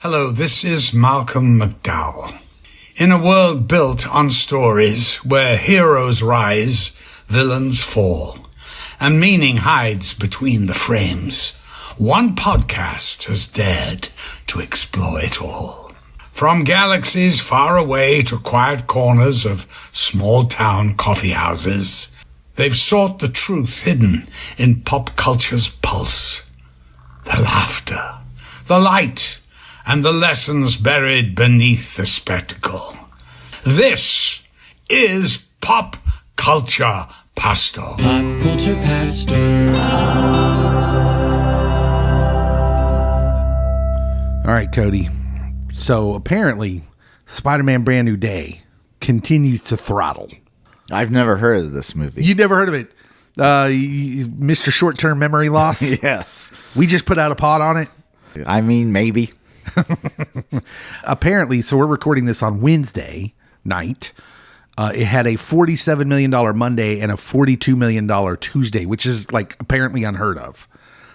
Hello, this is Malcolm McDowell. In a world built on stories where heroes rise, villains fall, and meaning hides between the frames, one podcast has dared to explore it all. From galaxies far away to quiet corners of small-town coffee houses, they've sought the truth hidden in pop culture's pulse. The laughter, the light, and the lessons buried beneath the spectacle. This is Pop Culture Pastor. Pop Culture Pastor. All right, Cody. So apparently, Spider-Man Brand New Day continues to throttle. I've never heard of this movie. You never heard of it? Mr. Short-Term Memory Loss? Yes. We just put out a pod on it. I mean, maybe. Apparently, so we're recording this on Wednesday night. It had a $47 million Monday and a $42 million Tuesday, which is like apparently unheard of.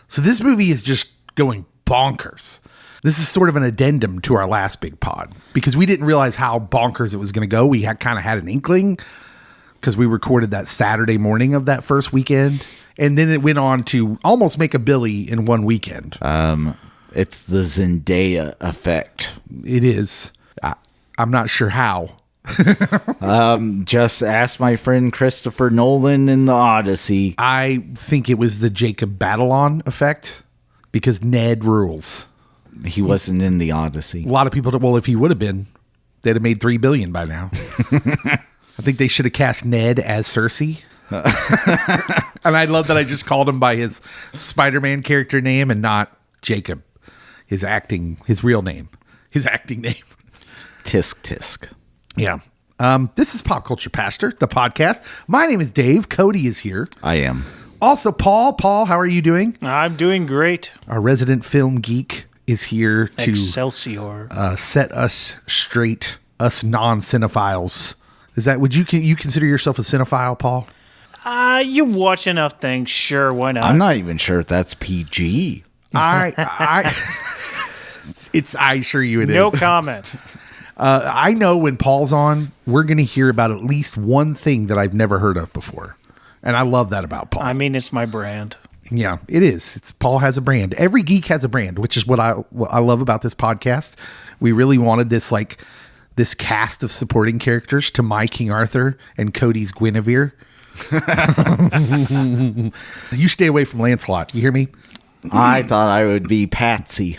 So this movie is just going bonkers. This is sort of an addendum to our last big pod because we didn't realize how bonkers it was going to go. We had kind of had an inkling because we recorded that Saturday morning of that first weekend. And then it went on to almost make a Billy in one weekend. It's the Zendaya effect. It is. I'm not sure how. Just ask my friend Christopher Nolan in the Odyssey. I think it was the Jacob Batalon effect because Ned rules. He wasn't in the Odyssey. A lot of people, well, if he would have been, they'd have made $3 billion by now. I think they should have cast Ned as Cersei. And I love that I just called him by his Spider-Man character name and not Jacob. His real name, his acting name. Tisk tisk. Yeah. This is Pop Culture Pastor, the podcast. My name is Dave. Cody is here. I am. Also, Paul. Paul, how are you doing? I'm doing great. Our resident film geek is here to Excelsior. Set us straight, us non-cinephiles. Is that, would you consider yourself a cinephile, Paul? You watch enough things, sure, why not? I'm not even sure if that's PG. I assure you it is. No comment. I know when Paul's on, we're going to hear about at least one thing that I've never heard of before. And I love that about Paul. I mean, it's my brand. Yeah, it is. Paul has a brand. Every geek has a brand, which is what I love about this podcast. We really wanted this cast of supporting characters to my King Arthur and Cody's Guinevere. You stay away from Lancelot. You hear me? I thought I would be Patsy.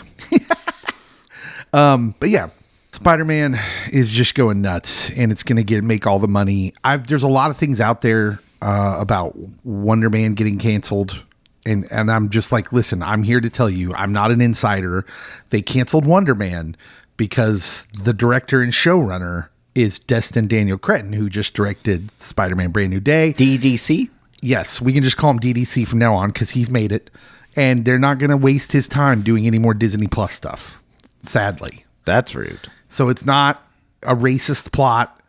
But yeah, Spider-Man is just going nuts, and it's going to make all the money. There's a lot of things out there about Wonder Man getting canceled, and I'm just like, listen, I'm here to tell you, I'm not an insider. They canceled Wonder Man because the director and showrunner is Destin Daniel Cretton, who just directed Spider-Man Brand New Day. DDC? Yes, we can just call him DDC from now on because he's made it. And they're not going to waste his time doing any more Disney Plus stuff, sadly. That's rude. So it's not a racist plot.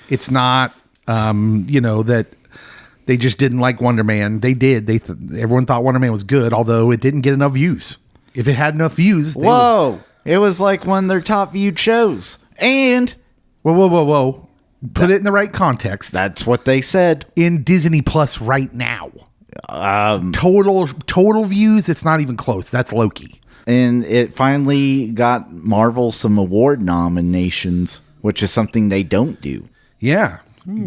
It's not, that they just didn't like Wonder Man. They did. Everyone thought Wonder Man was good, although it didn't get enough views. If it had enough views... It was like one of their top viewed shows. And... Whoa. Put it in the right context. That's what they said. In Disney Plus right now. Total views, it's not even close. That's Loki. And it finally got Marvel some award nominations, which is something they don't do. Yeah.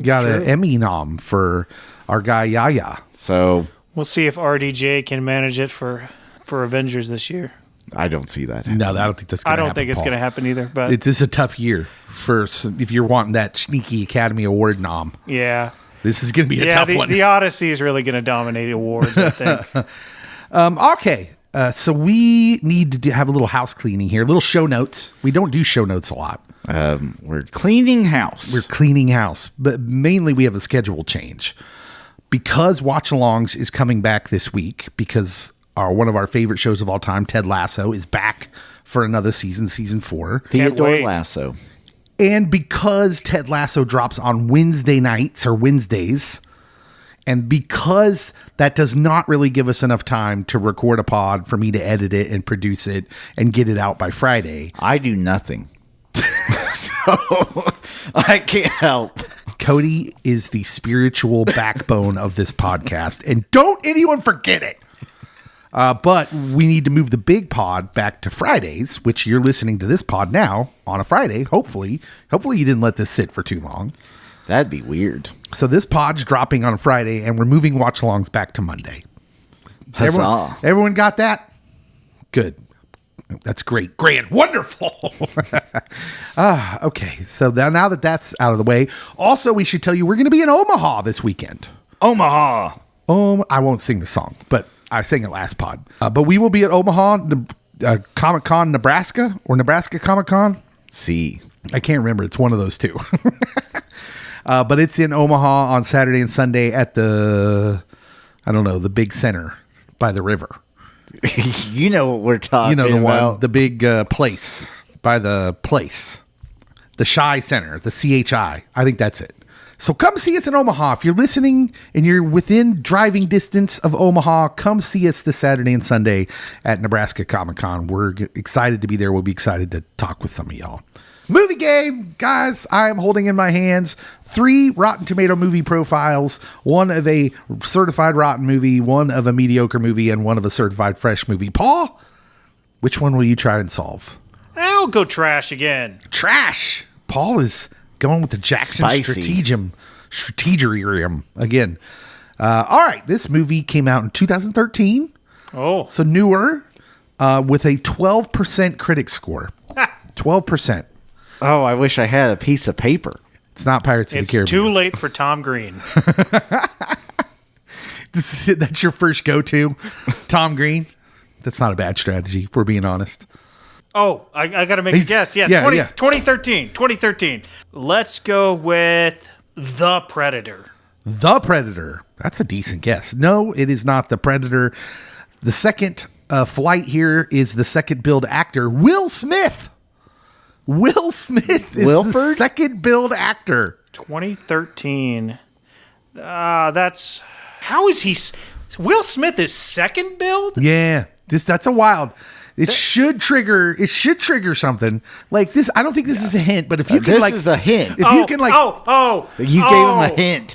Got an Emmy nom for our guy Yaya. So We'll see if RDJ can manage it for Avengers this year. I don't see that happening. No, I don't think that's going to happen. I don't think it's going to happen either. But It's just a tough year if you're wanting that sneaky Academy Award nom. Yeah. This is going to be a tough one. The Odyssey is really going to dominate awards, I think. Okay. So we need to have a little house cleaning here, little show notes. We don't do show notes a lot. We're cleaning house. We're cleaning house, but mainly we have a schedule change. Because Watch-Alongs is coming back this week, because one of our favorite shows of all time, Ted Lasso, is back for another season 4. Theodore Lasso. And because Ted Lasso drops on Wednesday nights or Wednesdays, And because that does not really give us enough time to record a pod for me to edit it and produce it and get it out by Friday. I do nothing. So I can't help. Cody is the spiritual backbone of this podcast, and don't anyone forget it. But we need to move the big pod back to Fridays, which you're listening to this pod now on a Friday. Hopefully you didn't let this sit for too long. That'd be weird. So this pod's dropping on Friday, and we're moving watch-alongs back to Monday. Huzzah. Everyone got that? Good. That's great. Grand. Wonderful. Okay. So now that that's out of the way, also we should tell you we're going to be in Omaha this weekend. Omaha. I won't sing the song, but I sang it last pod. But we will be at Omaha, Comic-Con, Nebraska, or Nebraska Comic-Con. See. I can't remember. It's one of those two. But it's in Omaha on Saturday and Sunday at the big center by the river. You know what we're talking about. One, the big place by the place. The Chi Center, the CHI. I think that's it. So come see us in Omaha. If you're listening and you're within driving distance of Omaha, come see us this Saturday and Sunday at Nebraska Comic-Con. We're excited to be there. We'll be excited to talk with some of y'all. Movie game, guys. I am holding in my hands 3 Rotten Tomato movie profiles, one of a certified rotten movie, one of a mediocre movie, and one of a certified fresh movie. Paul, which one will you try and solve? I'll go trash again. Trash. Paul is going with the Jackson strategerium again. All right. This movie came out in 2013. Oh. So newer, with a 12% critic score. 12%. Oh, I wish I had a piece of paper. It's not Pirates of the Caribbean. It's too late for Tom Green. That's your first go-to? Tom Green? That's not a bad strategy, if we're being honest. Oh, I got to make a guess. Yeah, 2013. 2013. Let's go with The Predator. The Predator. That's a decent guess. No, it is not The Predator. The second flight here is the second build actor, Will Smith. Will Smith is the second build actor. 2013. That's... How is he... Will Smith is second build? Yeah. That's a wild... It should trigger something like this. I don't think this is a hint, but if you can, this is a hint. If you can, like, you gave him a hint.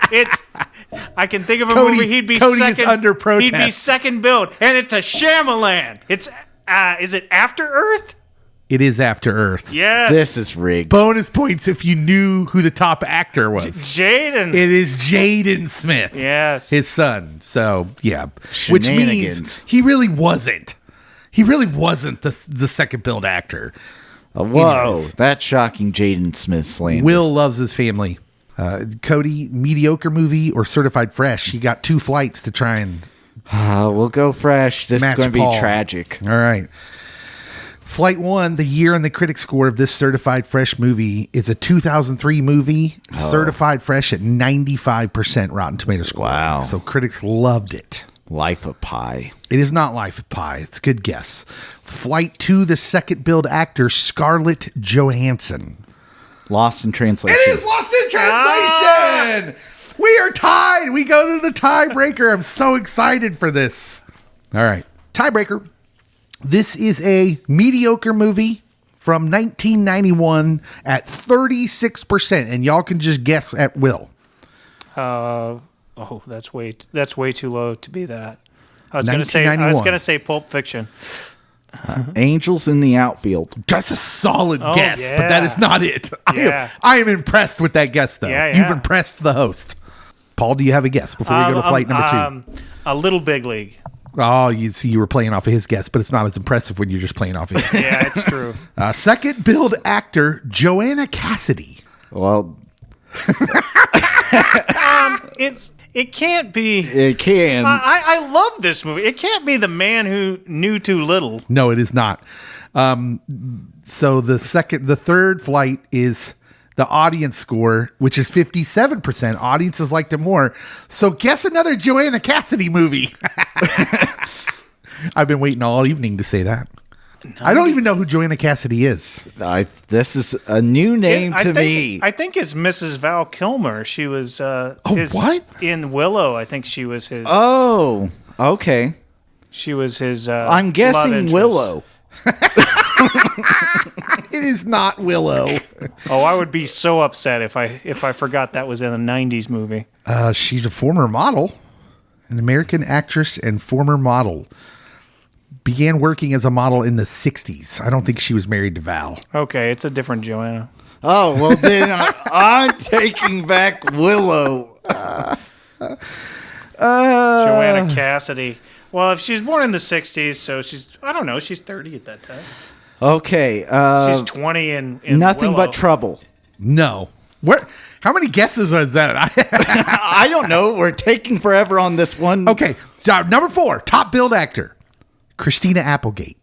It's. I can think of a Cody, movie. He'd be Cody second. Is under protest. He'd be second build, and it's a Shyamalan. It's. Is it After Earth? It is After Earth. Yes. This is rigged. Bonus points if you knew who the top actor was. Jaden. It is Jaden Smith. Yes. His son. So yeah, which means he really wasn't. He really wasn't the second build actor. Whoa, that's shocking. Jaden Smith slander. Will loves his family. Cody, mediocre movie or certified fresh? He got 2 flights to try and... we'll go fresh. This is going to be tragic. All right. Flight 1, the year and the critic score of this certified fresh movie is a 2003 movie, certified fresh at 95% Rotten Tomato score. Wow. So critics loved it. Life of Pi. It is not Life of Pi. It's a good guess. Flight 2, the second build actor, Scarlett Johansson. Lost in Translation. It is Lost in Translation! We are tied. We go to the tiebreaker. I'm so excited for this. All right. Tiebreaker. This is a mediocre movie from 1991 at 36%. And y'all can just guess at will. Oh, that's way too low to be that. I was gonna say Pulp Fiction. Angels in the Outfield. That's a solid guess, yeah. but that is not it. I am impressed with that guess, though. Yeah. You've impressed the host. Paul, do you have a guess before we go to flight number 2? A Little Big League. Oh, you see, you were playing off of his guess, but it's not as impressive when you're just playing off his. Yeah, it's true. Second build actor, Joanna Cassidy. Well, It can't be. It can. I love this movie. It can't be The Man Who Knew Too Little. No, it is not. So the third flight is the audience score, which is 57%. Audiences liked it more. So guess another Joanna Cassidy movie. I've been waiting all evening to say that. I don't even know who Joanna Cassidy is. This is a new name to me. I think it's Mrs. Val Kilmer. She was what? In Willow. I think she was his. Oh, okay. She was his. I'm guessing Willow. It is not Willow. Oh, I would be so upset if I forgot that was in a '90s movie. She's a former model, an American actress and former model. Began working as a model in the 60s. I don't think she was married to Val. Okay, it's a different Joanna. Oh, well, then I'm taking back Willow. Joanna Cassidy. Well, if she's born in the 60s, so I don't know, she's 30 at that time. Okay. She's 20 in Nothing Willow. but trouble. No. Where? How many guesses is that? I don't know. We're taking forever on this one. Okay. Number 4, top billed actor. Christina Applegate.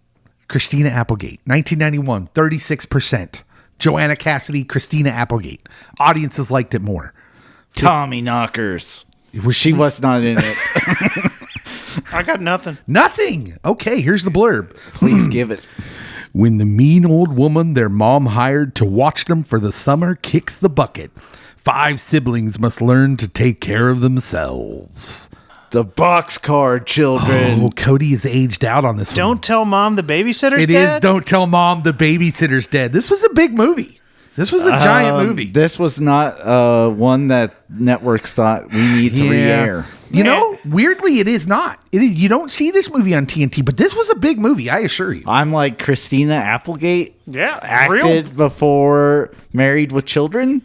1991, 36%. Joanna Cassidy, Christina Applegate. Audiences liked it more. Tommy Knockers. She was not in it. I got nothing. Nothing. Okay, here's the blurb. Please give it. When the mean old woman their mom hired to watch them for the summer kicks the bucket, 5 siblings must learn to take care of themselves. The Boxcar Children. Oh, Cody is aged out on this one. Don't tell mom the babysitter's It dead? is Don't Tell Mom the Babysitter's Dead. This was a big movie. This was a giant movie. This was not one that networks thought we need to re-air. You know, weirdly, it is not. It is. You don't see this movie on TNT, but this was a big movie, I assure you. I'm like Christina Applegate. Yeah, acted before Married with Children.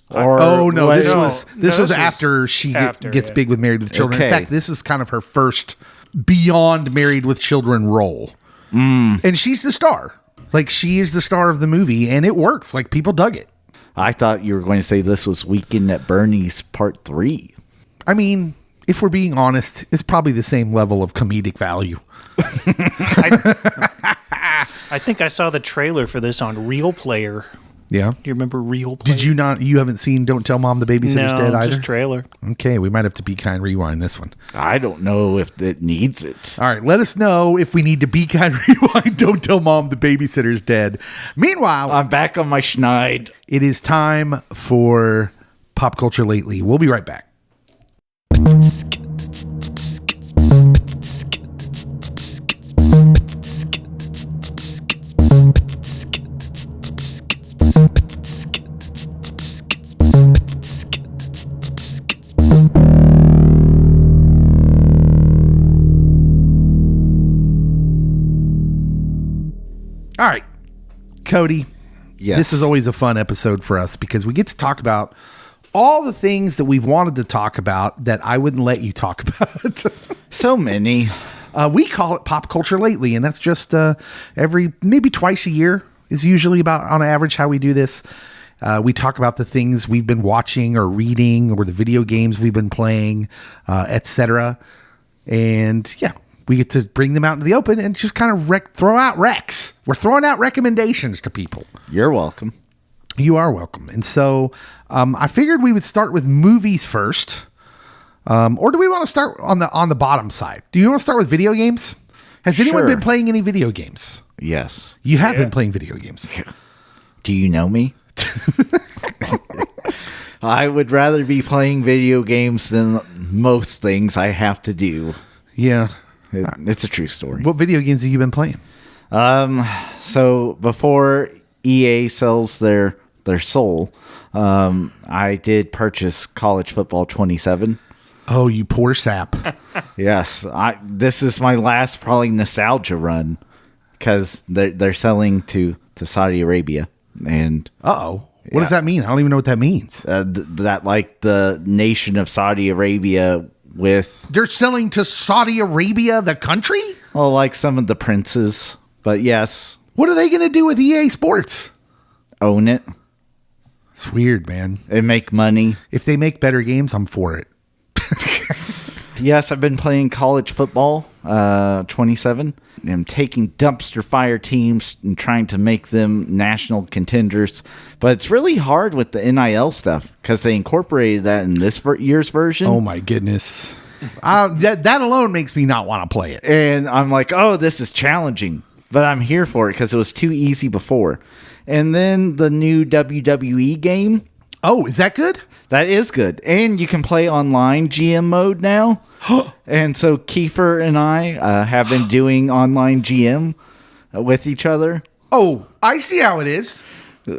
Or no, this was is after she gets big with Married with Children. Okay. In fact, this is kind of her first beyond Married with Children role, and she's the star. Like, she is the star of the movie, and it works. Like, people dug it. I thought you were going to say this was Weekend at Bernie's Part 3. I mean, if we're being honest, it's probably the same level of comedic value. I think I saw the trailer for this on Real Player. Yeah. Do you remember Real Player? Did you not? You haven't seen Don't Tell Mom the Babysitter's Dead either? Just trailer. Okay, we might have to Be Kind rewind this one. I don't know if it needs it. All right, let us know if we need to Be Kind rewind Don't Tell Mom the Babysitter's Dead. Meanwhile, I'm back on my schneid. it is time for Pop Culture Lately. We'll be right back. All right, Cody. Yes. This is always a fun episode for us because we get to talk about all the things that we've wanted to talk about that I wouldn't let you talk about. So many. We call it Pop Culture Lately, and that's just maybe twice a year is usually about on average how we do this. We talk about the things we've been watching or reading or the video games we've been playing, etc. And yeah, we get to bring them out into the open and just kind of throw out recs. We're throwing out recommendations to people. You're welcome. You are welcome. And so I figured we would start with movies first. Or do we want to start on the bottom side? Do you want to start with video games? Has anyone Sure. been playing any video games? Yes. You have been playing video games. Do you know me? I would rather be playing video games than most things I have to do. Yeah. It's a true story. What video games have you been playing? So before EA sells their soul, I did purchase College Football 27. Oh, you poor sap. Yes, this is my last probably nostalgia run because they're selling to Saudi Arabia, and Uh-oh. What does that mean? I don't even know what that means. that like the nation of Saudi Arabia with They're selling to Saudi Arabia, the country? like some of the princes, but yes, What are they going to do with EA Sports? own it It's weird, man. and make money. If they make better games, I'm for it. Yes, I've been playing College Football 27. I'm taking dumpster fire teams and trying to make them national contenders. But it's really hard with the NIL stuff because they incorporated that in this year's version. Oh, my goodness. That alone makes me not want to play it. And I'm like, oh, this is challenging. but I'm here for it because it was too easy before. And then the new WWE game. Oh, is that good? That is good. And you can play online GM mode now. And so Kiefer and I have been doing online GM with each other. Oh, I see how it is.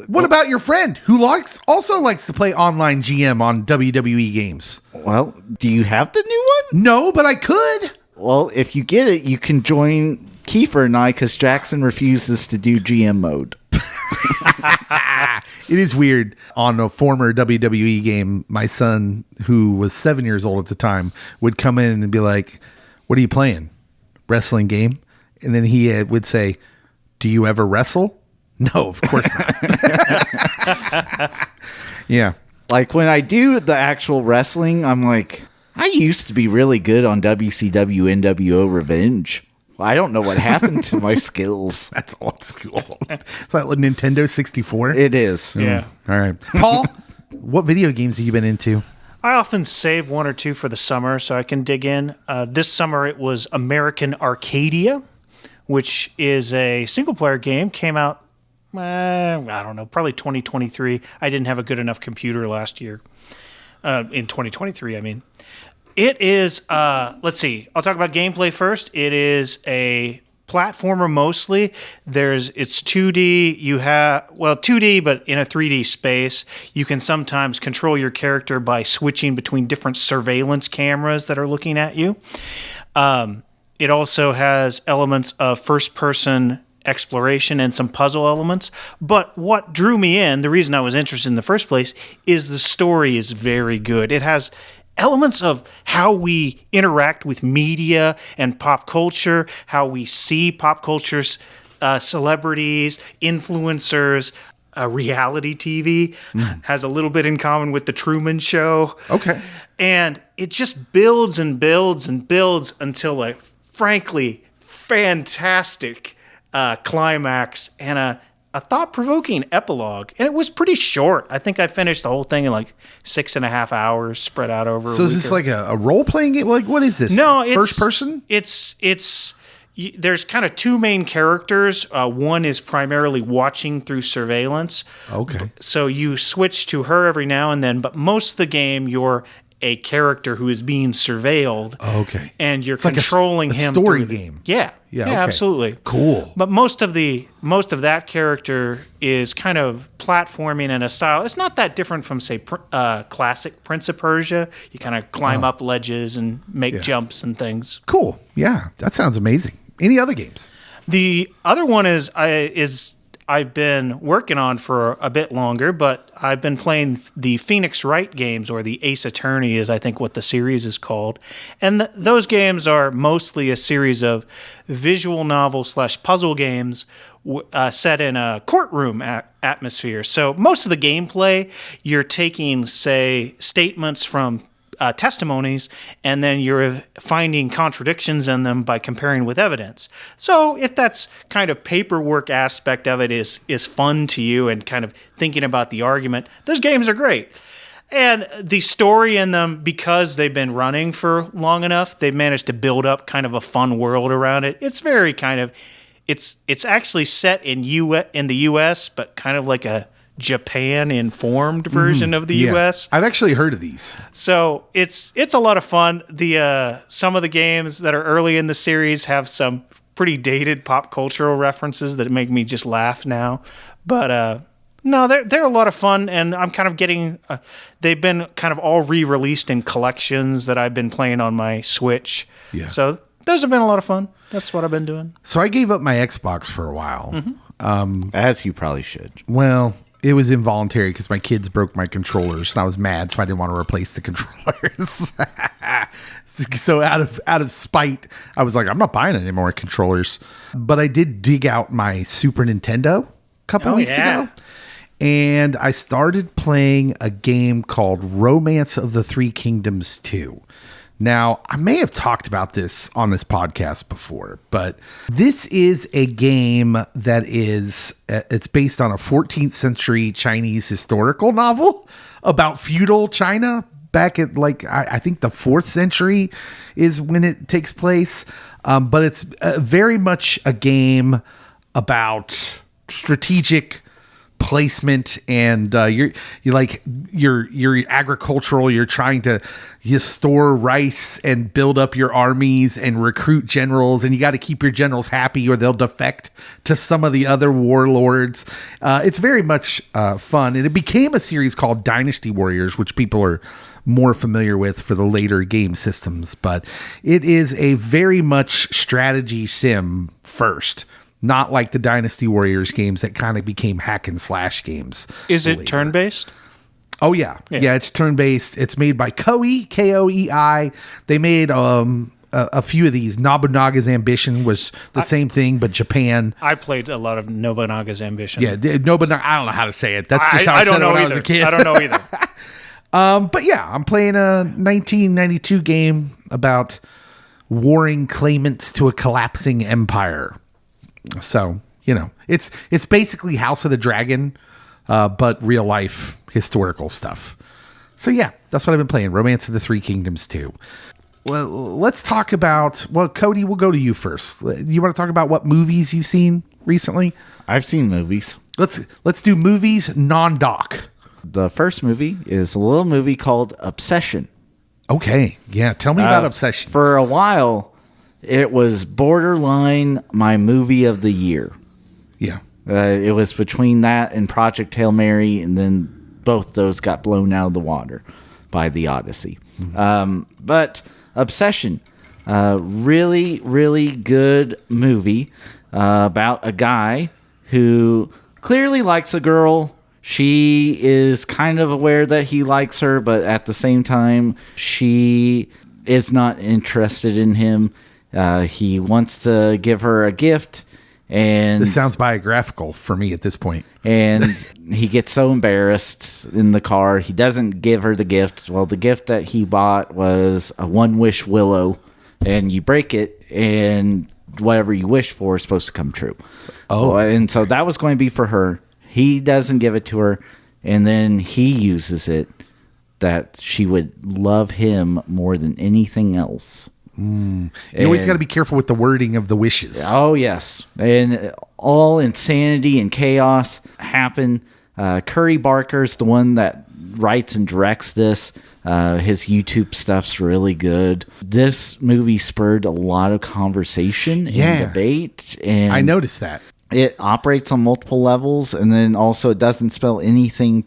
What about your friend who also likes to play online GM on WWE games? Well, do you have the new one? No, but I could. Well, if you get it, you can join Kiefer and I because Jackson refuses to do GM mode. It is weird. On a former WWE game, my son, who was 7 years old at the time, would come in and be like, "What are you playing? Wrestling game?" And then he would say, "Do you ever wrestle?" No, of course not. Yeah. Like when I do the actual wrestling, I'm like, I used to be really good on WCW NWO Revenge. I don't know what happened to my skills. That's old school. Is that like Nintendo 64? It is. Yeah. All right. Paul, what video games have you been into? I often save one or two for the summer so I can dig in. This summer it was American Arcadia, which is a single-player game. Came out, I don't know, probably 2023. I didn't have a good enough computer last year. In 2023, I mean. It is, let's see, I'll talk about gameplay first. It is a platformer mostly. It's 2D. You have, 2D, but in a 3D space. You can sometimes control your character by switching between different surveillance cameras that are looking at you. It also has elements of first-person exploration and some puzzle elements. But what drew me in, the reason I was interested in the first place, is the story is very good. It has elements of how we interact with media and pop culture, how we see pop culture's celebrities, influencers, reality TV has a little bit in common with the Truman Show. Okay. And it just builds and builds and builds until a frankly fantastic climax and a thought-provoking epilogue. And it was pretty short. I think I finished the whole thing in like 6.5 hours spread out over So is this like a role-playing game? Like, what is this? No, it's first person? There's kind of two main characters. One is primarily watching through surveillance. Okay. So you switch to her every now and then, but most of the game you're a character who is being surveilled. Okay. And you're It's like controlling a him. story game. Yeah. Yeah, Yeah, okay. absolutely. Cool. But most of that character is kind of platforming in a style. It's not that different from, say, classic Prince of Persia. You kind of climb up ledges and make jumps and things. Cool. Yeah, that sounds amazing. Any other games? The other one is I've been working on for a bit longer, but I've been playing the Phoenix Wright games, or the Ace Attorney is I think what the series is called. And those games are mostly a series of visual novel / puzzle games set in a courtroom atmosphere. So most of the gameplay, you're taking, say, statements from testimonies, and then you're finding contradictions in them by comparing with evidence. So if that's kind of paperwork aspect of it is fun to you and kind of thinking about the argument, those games are great. And the story in them, because they've been running for long enough, they've managed to build up kind of a fun world around it. It's very kind of, it's actually set in the U.S., but kind of like a Japan-informed version of the U.S. I've actually heard of these. So it's a lot of fun. Some of the games that are early in the series have some pretty dated pop cultural references that make me just laugh now. But no, they're a lot of fun, and I'm kind of getting. They've been kind of all re-released in collections that I've been playing on my Switch. Yeah. So those have been a lot of fun. That's what I've been doing. So I gave up my Xbox for a while. As you probably should. Well, it was involuntary because my kids broke my controllers, and I was mad, so I didn't want to replace the controllers. So out of spite, I was like, I'm not buying any more controllers. But I did dig out my Super Nintendo a couple weeks ago, and I started playing a game called Romance of the Three Kingdoms 2. Now, I may have talked about this on this podcast before, but this is a game that it's based on a 14th century Chinese historical novel about feudal China back at like I think the 4th century is when it takes place, but it's very much a game about strategic placement, and you're agricultural. You're trying to store rice and build up your armies and recruit generals, and you got to keep your generals happy or they'll defect to some of the other warlords. It's very much fun, and it became a series called Dynasty Warriors, which people are more familiar with for the later game systems, but it is a very much strategy sim first. Not like the Dynasty Warriors games that kind of became hack and slash games. Is it turn-based? Oh, yeah. Yeah, it's turn-based. It's made by Koei, K-O-E-I. They made a few of these. Nobunaga's Ambition was the same thing, but Japan. I played a lot of Nobunaga's Ambition. Yeah, Nobunaga. I don't know how to say it. That's just how I said it when I was a kid. I don't know either. But yeah, I'm playing a 1992 game about warring claimants to a collapsing empire. So, it's basically House of the Dragon, but real life historical stuff. So yeah, that's what I've been playing. Romance of the Three Kingdoms 2. Well, let's talk about, Cody, we'll go to you first. You want to talk about what movies you've seen recently? I've seen movies. Let's do movies non-doc. The first movie is a little movie called Obsession. Okay. Yeah. Tell me about Obsession. For a while, it was borderline my movie of the year. Yeah. It was between that and Project Hail Mary, and then both those got blown out of the water by The Odyssey. Mm-hmm. But Obsession, really, really good movie about a guy who clearly likes a girl. She is kind of aware that he likes her, but at the same time, she is not interested in him. He wants to give her a gift, and this sounds biographical for me at this point. And he gets so embarrassed in the car, he doesn't give her the gift. Well, the gift that he bought was a one-wish willow, and you break it, and whatever you wish for is supposed to come true. Oh, and so that was going to be for her. He doesn't give it to her, and then he uses it that she would love him more than anything else. You always got to be careful with the wording of the wishes. Oh, yes. And all insanity and chaos happen. Curry Barker's the one that writes and directs this. His YouTube stuff's really good. This movie spurred a lot of conversation and debate. And I noticed that. It operates on multiple levels, and then also it doesn't spell anything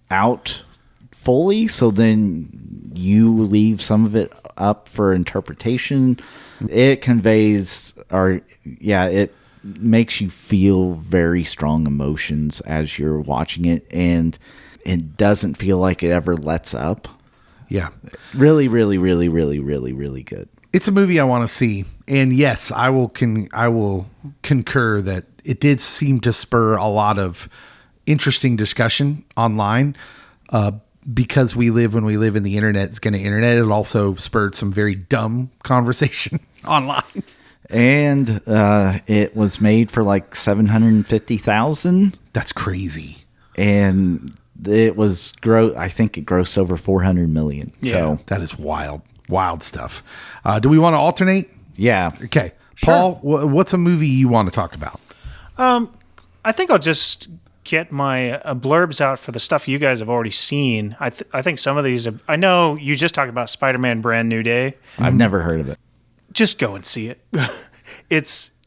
out fully, so then you leave some of it up for interpretation. It conveys, it makes you feel very strong emotions as you're watching it, and it doesn't feel like it ever lets up. Yeah. Really, really, really, really, really, really good. It's a movie I want to see, and yes, I will concur that it did seem to spur a lot of interesting discussion online. Because when we live in the internet, it's going to internet. It also spurred some very dumb conversation online. And it was made for like $750,000. That's crazy. And it was I think it grossed over $400 million. Yeah, so that is wild stuff. Do we want to alternate? Yeah. Okay, Paul, what's a movie you want to talk about? I think I'll just get my blurbs out for the stuff you guys have already seen. I think some of these I know you just talked about Spider-Man Brand New Day. I've never heard of it. Just go and see it.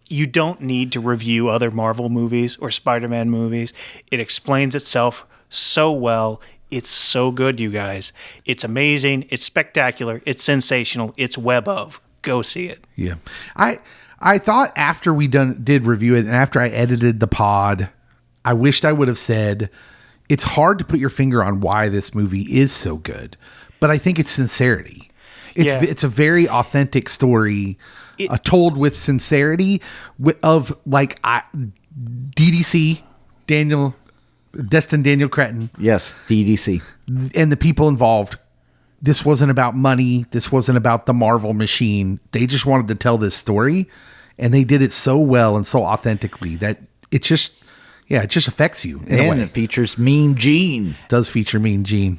You don't need to review other Marvel movies or Spider-Man movies. It explains itself so well. It's so good, you guys. It's amazing. It's spectacular. It's sensational. It's web of. Go see it. Yeah. I thought after we did review it and after I edited the pod, I wished I would have said, it's hard to put your finger on why this movie is so good, but I think it's sincerity. It's a very authentic story, told with sincerity of like DDC, Destin Daniel Cretton. Yes, DDC. And the people involved. This wasn't about money. This wasn't about the Marvel machine. They just wanted to tell this story, and they did it so well and so authentically that it just affects you. And it features Mean Gene. It does feature Mean Gene.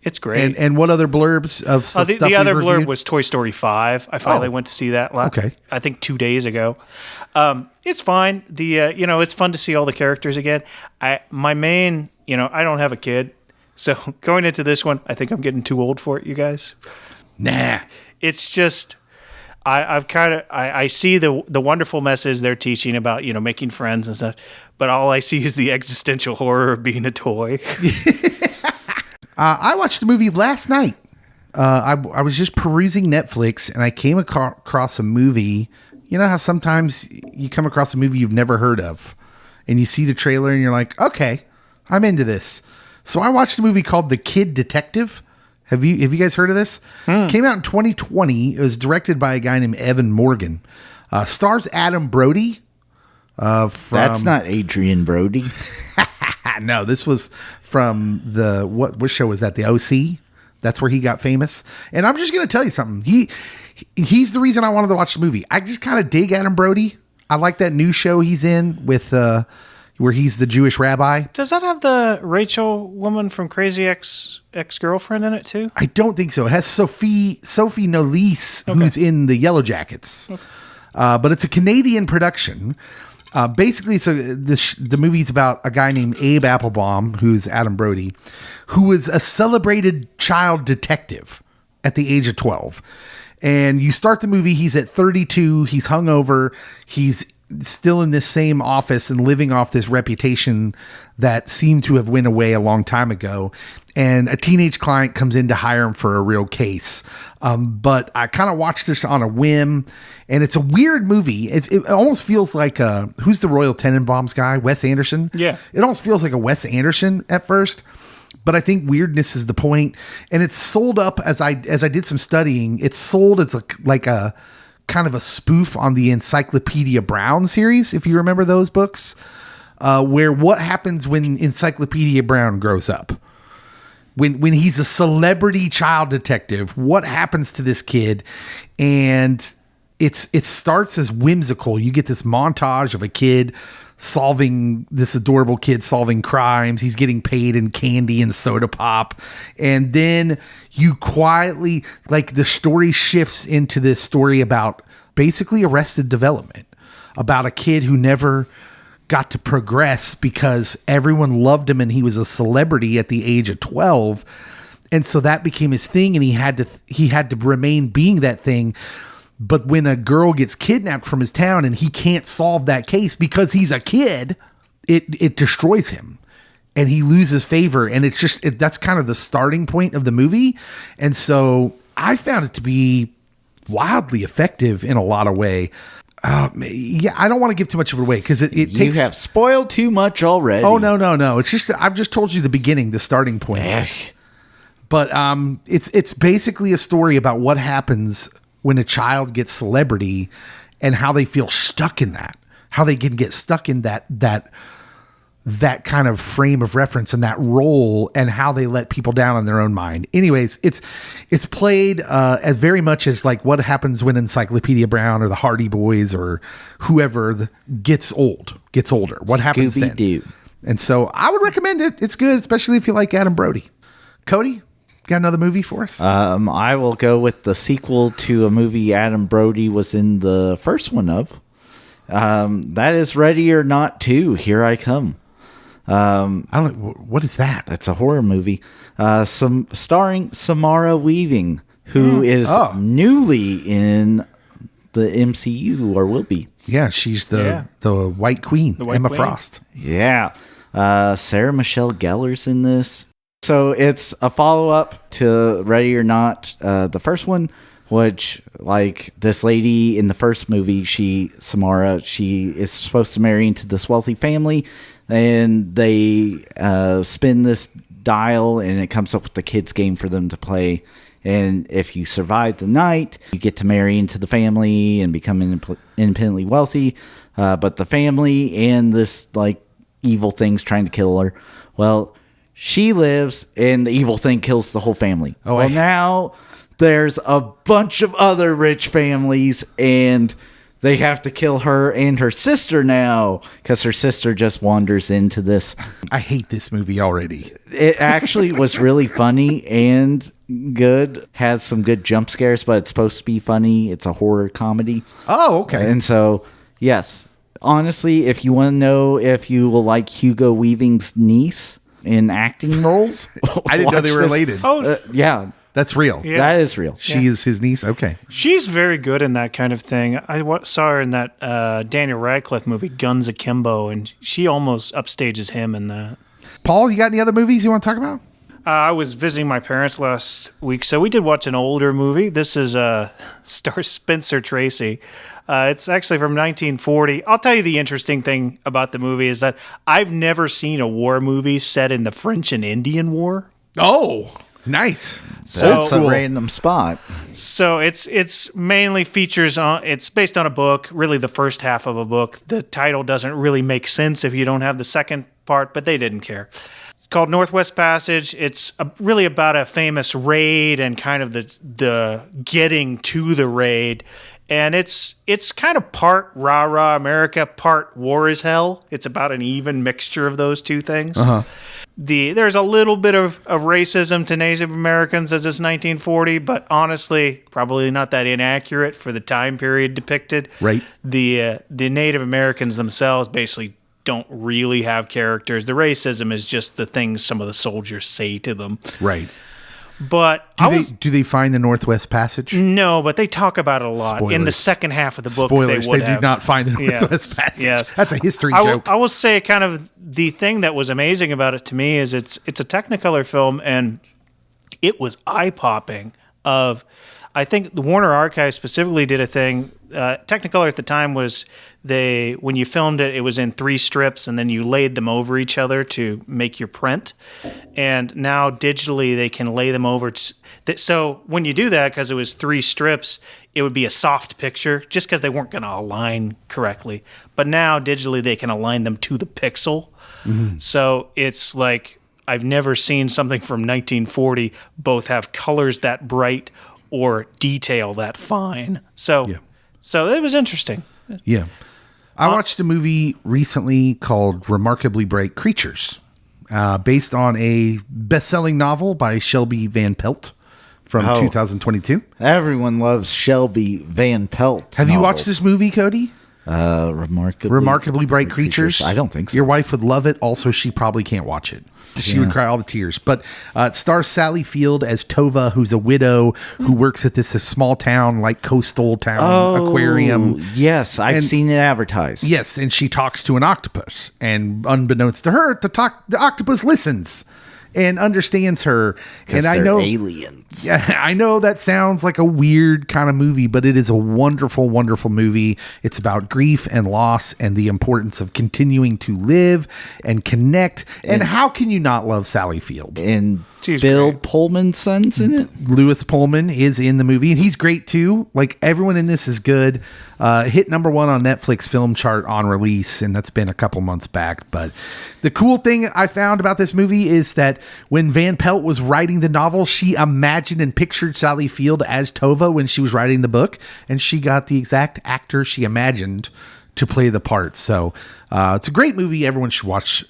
It's great. And what other blurbs of stuff the other you've blurb reviewed? was Toy Story 5. I finally went to see that I think 2 days ago. It's fine. It's fun to see all the characters again. I don't have a kid. So going into this one, I think I'm getting too old for it, you guys. Nah. It's just I see the wonderful message they're teaching about, making friends and stuff, but all I see is the existential horror of being a toy. I watched a movie last night. I was just perusing Netflix and I came across a movie. You know how sometimes you come across a movie you've never heard of and you see the trailer and you're like, okay, I'm into this. So I watched a movie called The Kid Detective. Have you guys heard of this? Came out in 2020. It was directed by a guy named Evan Morgan. Stars Adam Brody. That's not Adrian Brody. No, this was from what show was that? The OC. That's where he got famous. And I'm just going to tell you something. He's the reason I wanted to watch the movie. I just kind of dig Adam Brody. I like that new show he's in with where he's the Jewish rabbi. Does that have the Rachel woman from Crazy Ex-Girlfriend in it too? I don't think so. It has Sophie Nolise, who's in the Yellow Jackets. Okay. But it's a Canadian production. Basically, the movie's about a guy named Abe Applebaum, who's Adam Brody, who is a celebrated child detective at the age of 12. And you start the movie, he's at 32, he's hungover, he's still in this same office and living off this reputation that seemed to have went away a long time ago. And a teenage client comes in to hire him for a real case. But I kind of watched this on a whim, and it's a weird movie. It almost feels like who's the Royal Tenenbaums guy? Wes Anderson? Yeah. It almost feels like a Wes Anderson at first, but I think weirdness is the point. And it's sold up as I did some studying. It's sold as like a kind of a spoof on the Encyclopedia Brown series, if you remember those books, where what happens when Encyclopedia Brown grows up. When he's a celebrity child detective, what happens to this kid? And it starts as whimsical. You get this montage of a kid this adorable kid solving crimes. He's getting paid in candy and soda pop. And then you quietly, like, the story shifts into this story about basically Arrested Development, about a kid who never got to progress because everyone loved him and he was a celebrity at the age of 12. And so that became his thing, and he had to remain being that thing. But when a girl gets kidnapped from his town and he can't solve that case because he's a kid, it destroys him and he loses favor. And it's just, that's kind of the starting point of the movie. And so I found it to be wildly effective in a lot of way. Yeah, I don't want to give too much of it away because it takes. You have spoiled too much already. Oh, no. It's just, I've just told you the beginning, the starting point. But it's basically a story about what happens when a child gets celebrity and how they feel stuck in that, how they can get stuck in that kind of frame of reference and that role, and how they let people down in their own mind. Anyways, it's played as very much as like what happens when Encyclopedia Brown or the Hardy Boys or whoever gets older. What happens then? Scooby-Doo. And so I would recommend it. It's good, especially if you like Adam Brody. Cody, got another movie for us? I will go with the sequel to a movie Adam Brody was in the first one of. That is Ready or Not 2, Here I Come. What is that? That's a horror movie. Starring Samara Weaving, who is newly in the MCU, or will be. Yeah, she's the White Queen, Emma Frost. Yeah. Sarah Michelle Gellar's in this. So it's a follow-up to Ready or Not, the first one, which, like, this lady in the first movie, Samara, she is supposed to marry into this wealthy family, and they spin this dial, and it comes up with the kids' game for them to play. And if you survive the night, you get to marry into the family and become independently wealthy. But the family and this, like, evil thing's trying to kill her. Well, she lives, and the evil thing kills the whole family. Now there's a bunch of other rich families, and they have to kill her and her sister now because her sister just wanders into this. I hate this movie already. It actually was really funny and good. Has some good jump scares, but it's supposed to be funny. It's a horror comedy. Oh, okay. And so, yes, honestly, if you want to know if you will like Hugo Weaving's niece in acting roles, I didn't know they were watch this. related. Oh, Yeah, That's real. Yeah. that is real. She is his niece? Okay. she's very good in that kind of thing. Saw her in that Daniel Radcliffe movie, Guns Akimbo, and she almost upstages him in that. Paul, you got any other movies you want to talk about? I was visiting my parents last week, so we did watch an older movie. This is stars Spencer Tracy. It's actually from 1940. I'll tell you the interesting thing about the movie is that I've never seen a war movie set in the French and Indian War. Oh, nice. That's So- a random spot. So it's mainly features on. It's based on a book, really the first half of a book. The title doesn't really make sense if you don't have the second part, but they didn't care. It's called Northwest Passage. It's really about a famous raid and kind of the getting to the raid. And it's kind of part rah-rah America, part war is hell. It's about an even mixture of those two things. There's a little bit of racism to Native Americans as it's 1940, but honestly, probably not that inaccurate for the time period depicted. Right. The Native Americans themselves basically don't really have characters. The racism is just the things some of the soldiers say to them. Right. But Do they find the Northwest Passage? no, but they talk about it a lot in the Spoilers. second half of the book. Spoilers. They They do not find the Northwest Yes, Passage. yes. That's a history I will- joke. I will say, kind of the thing that was amazing about it to me is it's a Technicolor film, and it was eye popping. I think the Warner Archive specifically did a thing. Technicolor at the time was when you filmed it, it was in 3 strips, and then you laid them over each other to make your print. And now digitally, they can lay them over. So when you do that, because it was 3 strips, it would be a soft picture, just because they weren't going to align correctly. But now digitally, they can align them to the pixel. So it's like I've never seen something from 1940 both have colors that bright or detail that fine. So it was interesting. Yeah. I watched a movie recently called Remarkably Bright Creatures, based on a best-selling novel by Shelby Van Pelt from 2022. Everyone loves Shelby Van Pelt. Have you watched novels. this movie, Cody? Remarkably Bright Creatures? I don't think so. Your wife would love it. Also, she probably can't watch it. She would cry all the tears. But it stars Sally Field as Tova, who's a widow who works at this small town, like coastal town aquarium. Yes, I've seen it advertised. Yes, and she talks to an octopus. And unbeknownst to her, the octopus listens and understands her. And I they're know aliens. Yeah, I know that sounds like a weird kind of movie, but it is a wonderful, wonderful movie. It's about grief and loss and the importance of continuing to live and connect. And how can you not love Sally Field? And She's Bill great. Pullman's son's in it. Lewis Pullman is in the movie, and he's great too. Like, everyone in this is good. Hit number 1 on Netflix film chart on release, and that's been a couple months back. But the cool thing I found about this movie is that when Van Pelt was writing the novel, she imagined and pictured Sally Field as Tova when she was writing the book, and she got the exact actor she imagined to play the part. So it's a great movie. Everyone should watch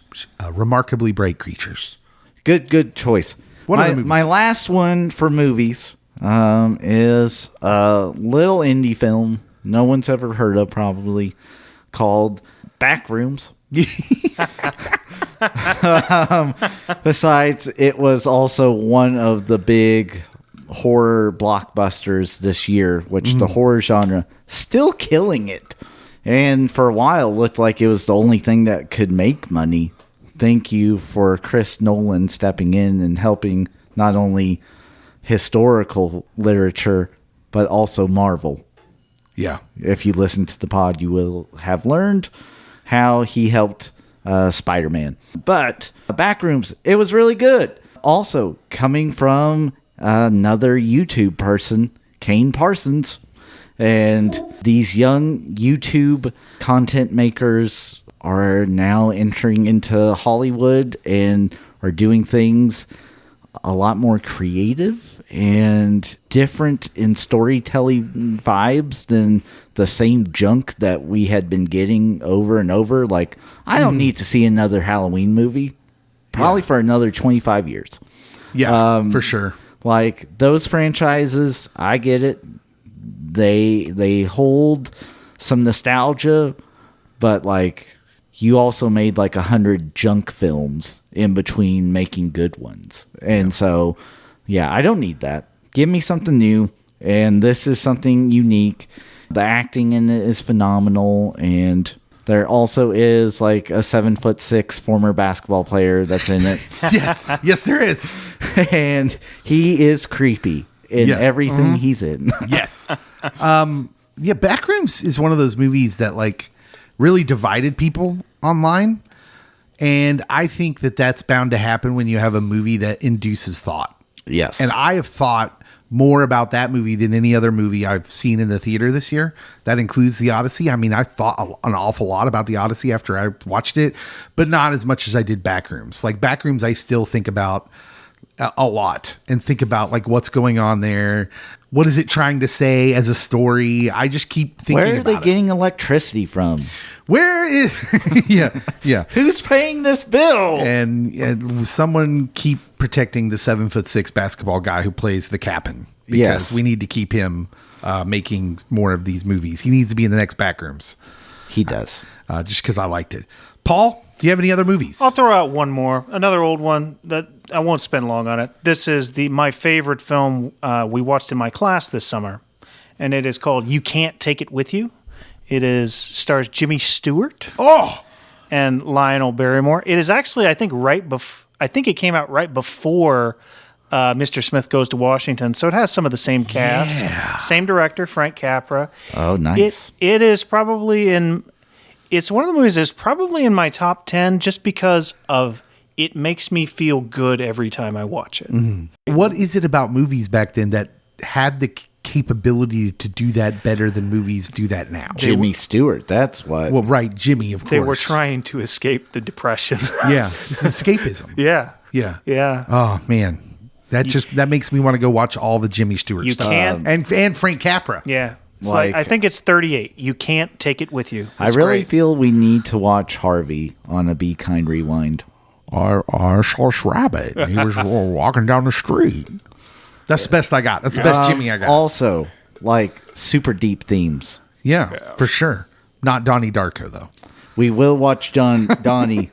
Remarkably Bright Creatures. Good choice. What are the movies? My last one for movies is a little indie film no one's ever heard of, probably, called Backrooms. Besides, it was also one of the big horror blockbusters this year, which the horror genre still killing it. And for a while, looked like it was the only thing that could make money. Thank you for Chris Nolan stepping in and helping not only historical literature, but also Marvel. Yeah. If you listen to the pod, you will have learned how he helped Spider-Man. But Backrooms, it was really good. Also, coming from another YouTube person, Kane Parsons, and these young YouTube content makers are now entering into Hollywood and are doing things a lot more creative and different in storytelling vibes than the same junk that we had been getting over and over. Like, I don't need to see another Halloween movie probably for another 25 years. Yeah, for sure. Like, those franchises, I get it. They hold some nostalgia, but like, you also made like 100 junk films in between making good ones. And so, yeah, I don't need that. Give me something new. And this is something unique. The acting in it is phenomenal. And there also is like a 7'6" former basketball player that's in it. Yes, there is. And he is creepy in everything he's in. Yes. Backrooms is one of those movies that like really divided people online. And I think that that's bound to happen when you have a movie that induces thought. Yes. And I have thought more about that movie than any other movie I've seen in the theater this year. That includes The Odyssey. I mean, I thought an awful lot about The Odyssey after I watched it, but not as much as I did Backrooms. Like Backrooms, I still think about a lot and think about like what's going on there. What is it trying to say as a story? I just keep thinking Where are about they it. getting electricity from? Where is yeah. Who's paying this bill? And someone keep protecting the 7'6" basketball guy who plays the captain, because Yes. we need to keep him making more of these movies. He needs to be in the next Backrooms, He does. just because I liked it. Paul, do you have any other movies? I'll throw out one more, another old one that I won't spend long on it. This is my favorite film we watched in my class this summer, and it is called You Can't Take It With You. It stars Jimmy Stewart and Lionel Barrymore. It is actually, I think, I think it came out right before Mr. Smith Goes to Washington, so it has some of the same cast, same director, Frank Capra. Oh, nice. It is probably it's one of the movies that's probably in my top 10 just because of it makes me feel good every time I watch it. Mm-hmm. What is it about movies back then that had the capability to do that better than movies do that now? Jimmy Stewart, that's what. Well, right, Jimmy, of course. They were trying to escape the depression. Yeah, it's escapism. Yeah. Yeah. Oh man, that makes me want to go watch all the Jimmy Stewart You stuff. can't- and Frank Capra. Yeah. It's Like- I think it's 38. You can't take it with you. I It's really great. feel we need to watch Harvey on a Be Kind Rewind. I saw this rabbit. And he was walking down the street. That's the best I got. That's the best Jimmy I got. Also, like super deep themes. Yeah, for sure. Not Donnie Darko though. We will watch Donnie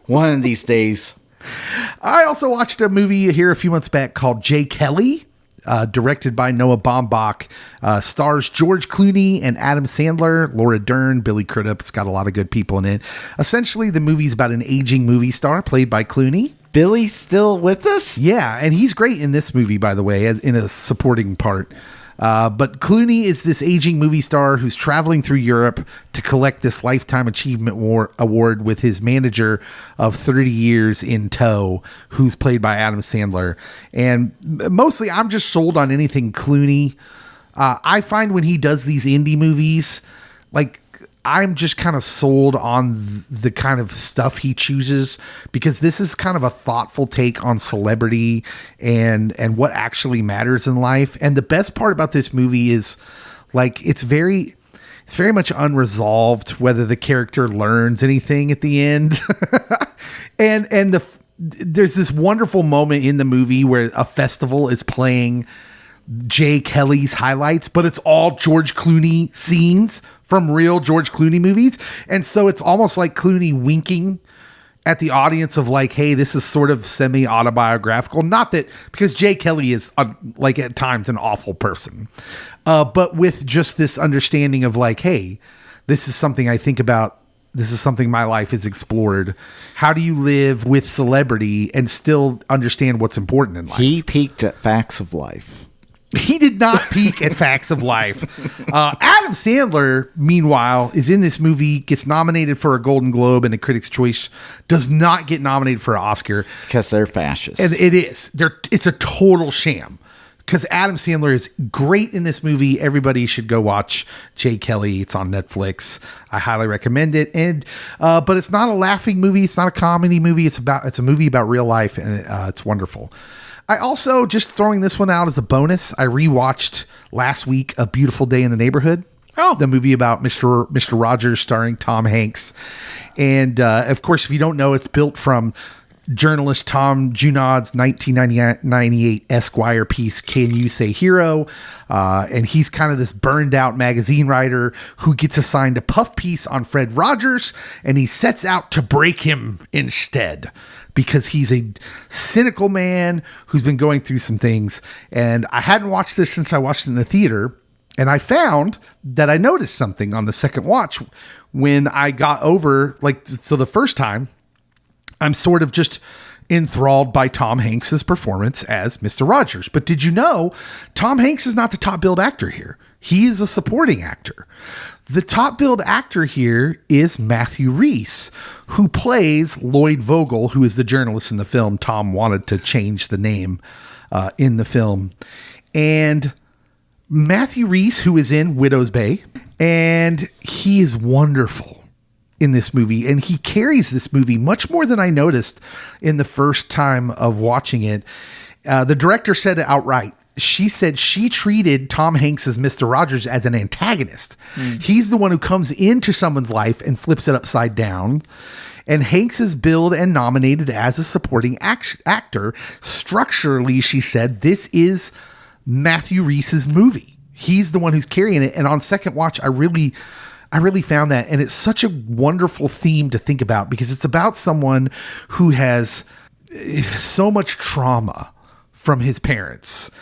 one of these days. I also watched a movie here a few months back called Jay Kelly. Directed by Noah Baumbach, stars George Clooney and Adam Sandler, Laura Dern, Billy Crudup. It's got a lot of good people in it. Essentially, the movie's about an aging movie star played by Clooney. Billy's still with us? Yeah, and he's great in this movie, by the way, as in a supporting part. But Clooney is this aging movie star who's traveling through Europe to collect this Lifetime Achievement Award with his manager of 30 years in tow, who's played by Adam Sandler. And mostly, I'm just sold on anything Clooney. I find when he does these indie movies, like, I'm just kind of sold on the kind of stuff he chooses, because this is kind of a thoughtful take on celebrity and what actually matters in life. And the best part about this movie is like, it's very much unresolved whether the character learns anything at the end. and there's this wonderful moment in the movie where a festival is playing Jay Kelly's highlights, but it's all George Clooney scenes from real George Clooney movies. And so it's almost like Clooney winking at the audience of like, hey, this is sort of semi-autobiographical. Not that, because Jay Kelly is like at times an awful person, but with just this understanding of like, hey, this is something I think about. This is something my life has explored. How do you live with celebrity and still understand what's important in life? He peaked at Facts of Life. He did not peak at Facts of Life. Adam Sandler, meanwhile, is in this movie, gets nominated for a Golden Globe and a Critics' Choice, does not get nominated for an Oscar. Because they're fascists. And it is. It's a total sham. Because Adam Sandler is great in this movie. Everybody should go watch Jay Kelly. It's on Netflix. I highly recommend it. And but it's not a laughing movie. It's not a comedy movie. It's a movie about real life, and it's wonderful. I also, just throwing this one out as a bonus, I rewatched last week A Beautiful Day in the Neighborhood. Oh. The movie about Mr. Rogers starring Tom Hanks. And of course, if you don't know, it's built from journalist Tom Junod's 1998 Esquire piece, Can You Say Hero? And he's kind of this burned out magazine writer who gets assigned a puff piece on Fred Rogers, and he sets out to break him instead because he's a cynical man who's been going through some things. And I hadn't watched this since I watched it in the theater. And I found that I noticed something on the second watch when I got over, so the first time, I'm sort of just enthralled by Tom Hanks's performance as Mr. Rogers. But did you know Tom Hanks is not the top billed actor here? He is a supporting actor. The top billed actor here is Matthew Rhys, who plays Lloyd Vogel, who is the journalist in the film. Tom wanted to change the name in the film. And Matthew Rhys, who is in Widow's Bay, and he is wonderful in this movie, and he carries this movie much more than I noticed in the first time of watching it. The director said it outright. She said she treated Tom Hanks as Mr. Rogers as an antagonist. He's the one who comes into someone's life and flips it upside down. And Hanks is billed and nominated as a supporting actor. Structurally, she said, this is Matthew Rhys's movie. He's the one who's carrying it. And on second watch, I really found that. And it's such a wonderful theme to think about because it's about someone who has so much trauma from his parents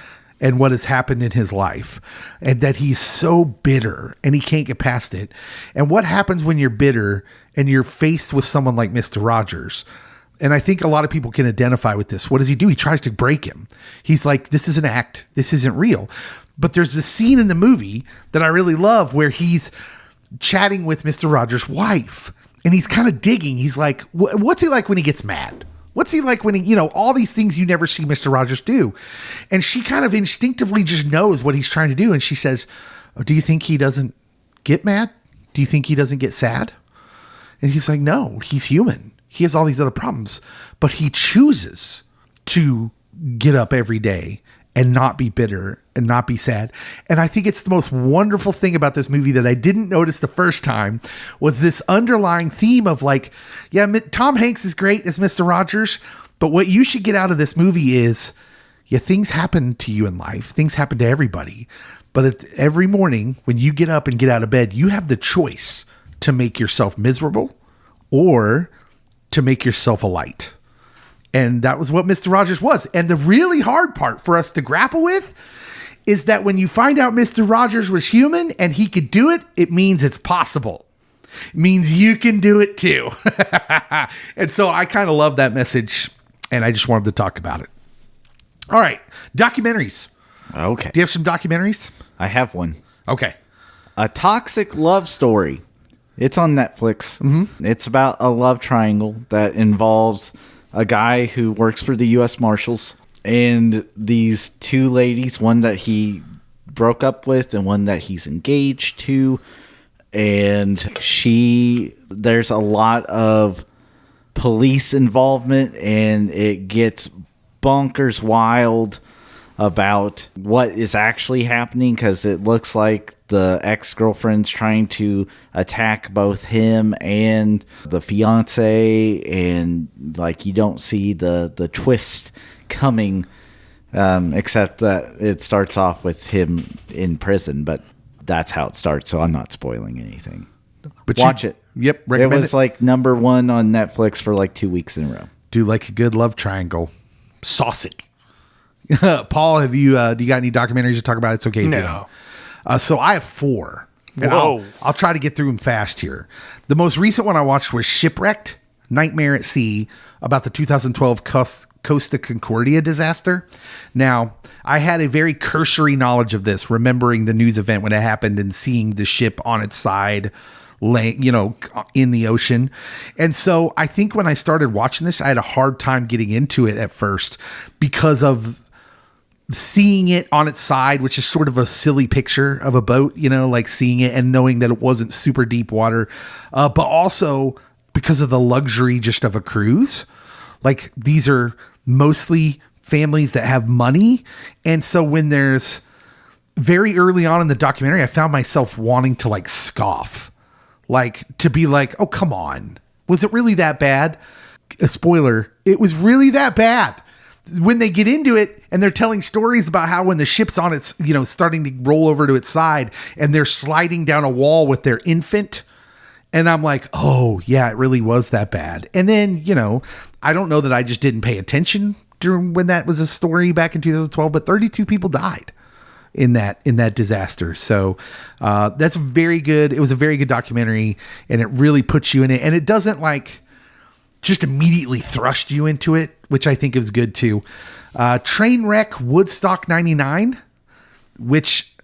and what has happened in his life, and that he's so bitter and he can't get past it. And what happens when you're bitter and you're faced with someone like Mr. Rogers? And I think a lot of people can identify with this. What does he do? He tries to break him. He's like, this is an act. This isn't real. But there's this scene in the movie that I really love where he's chatting with Mr. Rogers' wife, and he's kind of digging. He's like, what's he like when he gets mad? What's he like when he, all these things you never see Mr. Rogers do? And she kind of instinctively just knows what he's trying to do. And she says, oh, do you think he doesn't get mad? Do you think he doesn't get sad? And he's like, no, he's human. He has all these other problems, but he chooses to get up every day and not be bitter and not be sad. And I think it's the most wonderful thing about this movie that I didn't notice the first time was this underlying theme of Tom Hanks is great as Mr. Rogers, but what you should get out of this movie is, things happen to you in life. Things happen to everybody. But every morning when you get up and get out of bed, you have the choice to make yourself miserable or to make yourself a light. And that was what Mr. Rogers was. And the really hard part for us to grapple with is that when you find out Mr. Rogers was human and he could do it, it means it's possible. It means you can do it too. And so I kind of love that message, and I just wanted to talk about it. All right, documentaries. Okay. Do you have some documentaries? I have one. Okay. A Toxic Love Story. It's on Netflix. Mm-hmm. It's about a love triangle that involves a guy who works for the U.S. Marshals and these two ladies, one that he broke up with and one that he's engaged to. And there's a lot of police involvement, and it gets bonkers wild about what is actually happening, because it looks like the ex-girlfriend's trying to attack both him and the fiance, and you don't see the twist coming, except that it starts off with him in prison, but that's how it starts, so I'm not spoiling anything. But watch it. Yep, recommend it. Was number one on Netflix for 2 weeks in a row. Do like a good love triangle. Saucy. Paul, do you got any documentaries to talk about? It's okay if you don't. So I have 4. And I'll try to get through them fast here. The most recent one I watched was Shipwrecked, Nightmare at Sea, about the 2012 Costa Concordia disaster. Now, I had a very cursory knowledge of this, remembering the news event when it happened and seeing the ship on its side, in the ocean. And so I think when I started watching this, I had a hard time getting into it at first because of seeing it on its side, which is sort of a silly picture of a boat, seeing it and knowing that it wasn't super deep water, but also because of the luxury just of a cruise. These are mostly families that have money. And so when there's very early on in the documentary, I found myself wanting to like scoff, like to be like, oh, come on. Was it really that bad? A spoiler. It was really that bad. When they get into it and they're telling stories about how when the ship's on its, starting to roll over to its side and they're sliding down a wall with their infant. And I'm like, oh yeah, it really was that bad. And then, I don't know that I just didn't pay attention during when that was a story back in 2012, but 32 people died in that disaster. So that's very good. It was a very good documentary and it really puts you in it. And it doesn't like just immediately thrust you into it, which I think is good too. Trainwreck Woodstock 99, which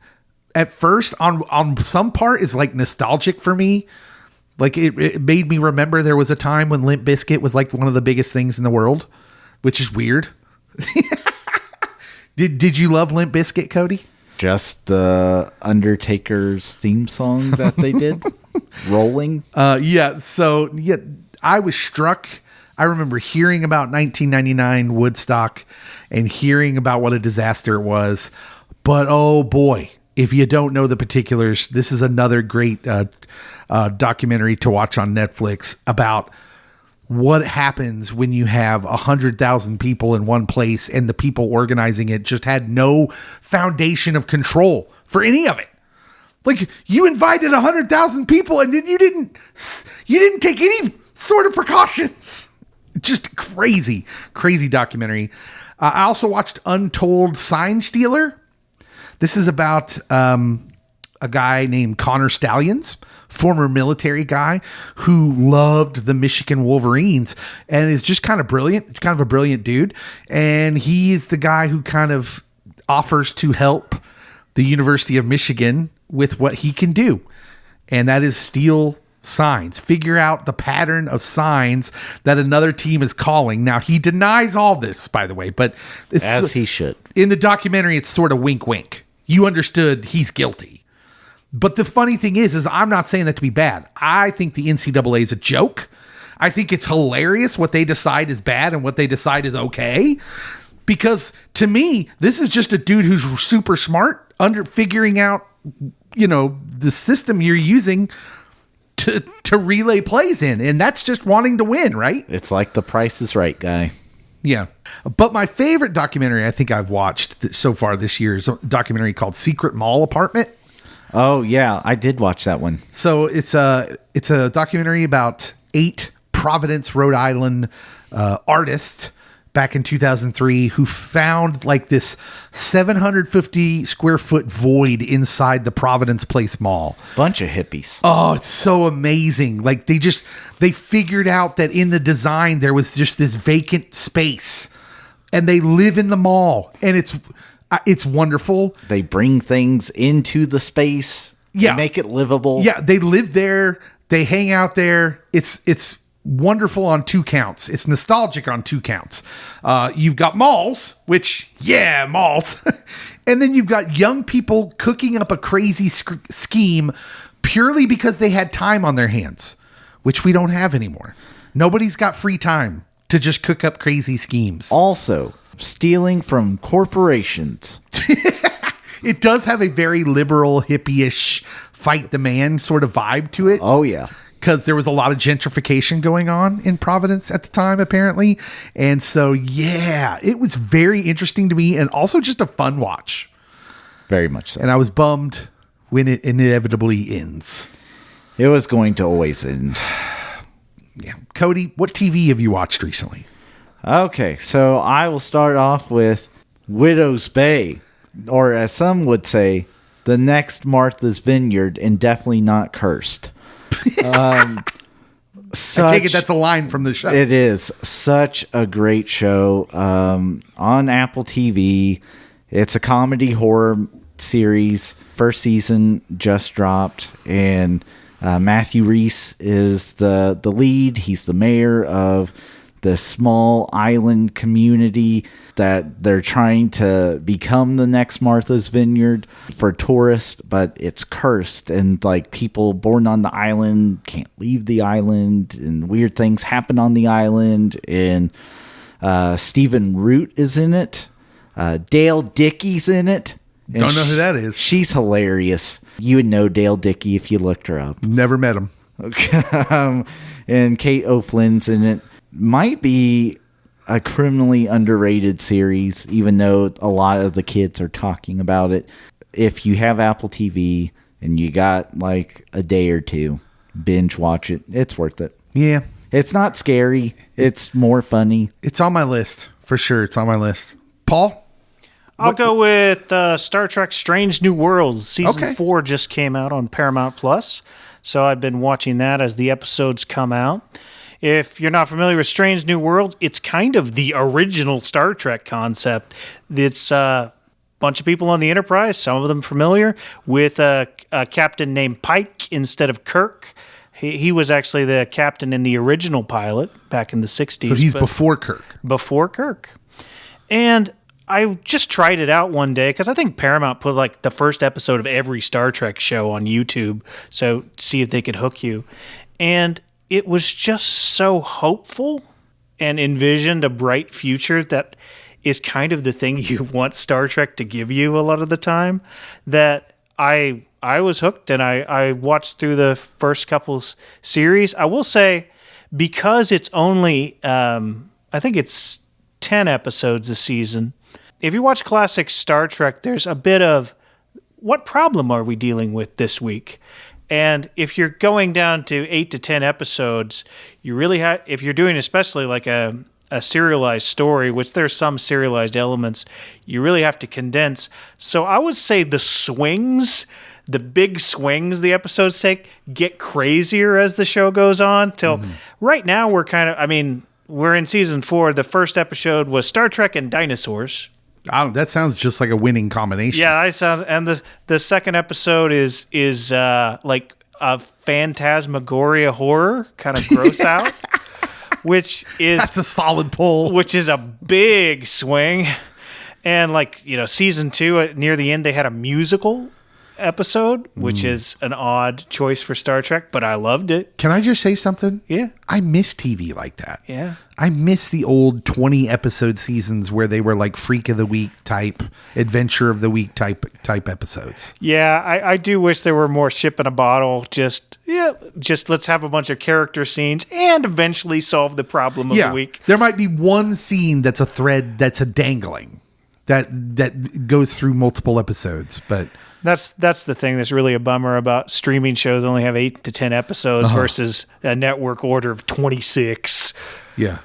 at first on some part is like nostalgic for me. Like it made me remember there was a time when Limp Bizkit was like one of the biggest things in the world, which is weird. Did you love Limp Bizkit, Cody? Just the Undertaker's theme song that they did, Rolling. Yeah. So yeah, I was struck. I remember hearing about 1999 Woodstock and hearing about what a disaster it was. But oh boy, if you don't know the particulars, this is another great documentary to watch on Netflix about what happens when you have 100,000 people in one place and the people organizing it just had no foundation of control for any of it. Like you invited 100,000 people and then you didn't take any sort of precautions. Just crazy documentary. I also watched Untold Sign Stealer. This is about a guy named Connor Stallions, former military guy who loved the Michigan Wolverines and is just kind of brilliant, kind of a brilliant dude. And he is the guy who kind of offers to help the University of Michigan with what he can do. And that is steal signs, figure out the pattern of signs that another team is calling. Now he denies all this, by the way, but it's, as he should. In the documentary, it's sort of wink, wink. You understood he's guilty. But the funny thing is I'm not saying that to be bad. I think the NCAA is a joke. I think it's hilarious what they decide is bad and what they decide is okay. Because to me, this is just a dude who's super smart under figuring out, the system you're using to relay plays in. And that's just wanting to win, right? It's like The Price is Right guy. Yeah. But my favorite documentary I think I've watched so far this year is a documentary called Secret Mall Apartment. Oh yeah, I did watch that one. So it's a documentary about 8 Providence, Rhode Island artists back in 2003 who found like this 750 square foot void inside the Providence Place Mall. Bunch of hippies. Oh, it's so amazing. Like they figured out that in the design there was just this vacant space and they live in the mall and it's wonderful. They bring things into the space. Yeah. They make it livable. Yeah. They live there. They hang out there. It's wonderful on 2 counts. It's nostalgic on 2 counts. You've got malls, malls. And then you've got young people cooking up a crazy scheme purely because they had time on their hands, which we don't have anymore. Nobody's got free time to just cook up crazy schemes. Also, stealing from corporations. It does have a very liberal, hippie-ish fight the man sort of vibe to it. Oh, yeah. Because there was a lot of gentrification going on in Providence at the time, apparently. And so, yeah, it was very interesting to me and also just a fun watch. Very much so. And I was bummed when it inevitably ends. It was going to always end. Yeah. Cody, what TV have you watched recently? Okay, so I will start off with Widow's Bay, or as some would say, the next Martha's Vineyard, and definitely not cursed. I take it that's a line from the show. It is such a great show on Apple TV. It's a comedy horror series. First season just dropped, and Matthew Rhys is the lead. He's the mayor of the small island community that they're trying to become the next Martha's Vineyard for tourists, but it's cursed, and like people born on the island can't leave the island, and weird things happen on the island, and Stephen Root is in it. Dale Dickey's in it. And Don't know who that is. She's hilarious. You would know Dale Dickey if you looked her up. Never met him. Okay. And Kate O'Flynn's in it. Might be a criminally underrated series, even though a lot of the kids are talking about it. If you have Apple TV and you got like a day or two, binge watch it. It's worth it. Yeah. It's not scary. It's more funny. It's on my list. For sure. It's on my list. Paul? I'll go with Star Trek Strange New Worlds. Season 4 just came out on Paramount Plus, so I've been watching that as the episodes come out. If you're not familiar with Strange New Worlds, it's kind of the original Star Trek concept. It's a bunch of people on the Enterprise, some of them familiar, with a captain named Pike instead of Kirk. He was actually the captain in the original pilot back in the 60s. So he's before Kirk. Before Kirk. And I just tried it out one day because I think Paramount put like the first episode of every Star Trek show on YouTube, so see if they could hook you. And it was just so hopeful and envisioned a bright future that is kind of the thing you want Star Trek to give you a lot of the time, that I was hooked, and I watched through the first couple series. I will say, because it's only, I think it's 10 episodes a season, if you watch classic Star Trek, there's a bit of, what problem are we dealing with this week? And if you're going down to 8 to 10 episodes, you really have, if you're doing especially like a serialized story, which there's some serialized elements, you really have to condense. So I would say the swings, the big swings the episodes take, get crazier as the show goes on. Till right now we're kind of, I mean, we're in season 4. The first episode was Star Trek and dinosaurs. That sounds just like a winning combination. Yeah, and the second episode is like a phantasmagoria horror, kind of gross out, which is That's a solid pull. which is a big swing. And like, season 2 near the end they had a musical episode, which is an odd choice for Star Trek, but I loved it. Can I just say something? Yeah. I miss TV like that. Yeah. I miss the old 20 episode seasons where they were like Freak of the Week type, Adventure of the Week type episodes. Yeah, I do wish there were more ship in a bottle. Just let's have a bunch of character scenes and eventually solve the problem of the week. There might be one scene that's a thread that's a dangling that goes through multiple episodes, but That's the thing that's really a bummer about streaming shows only have 8 to 10 episodes versus a network order of 26. yeah.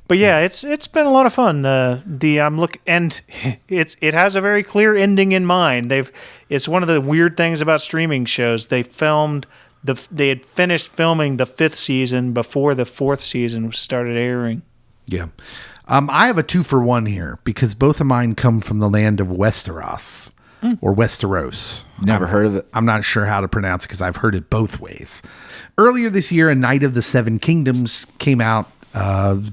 But yeah, it's been a lot of fun. And it has a very clear ending in mind. It's one of the weird things about streaming shows. They had finished filming the 5th season before the 4th season started airing. Yeah. I have a 2-for-1 here because both of mine come from the land of Westeros. Or Westeros. Never heard of it. I'm not sure how to pronounce it because I've heard it both ways. Earlier this year, A Knight of the Seven Kingdoms came out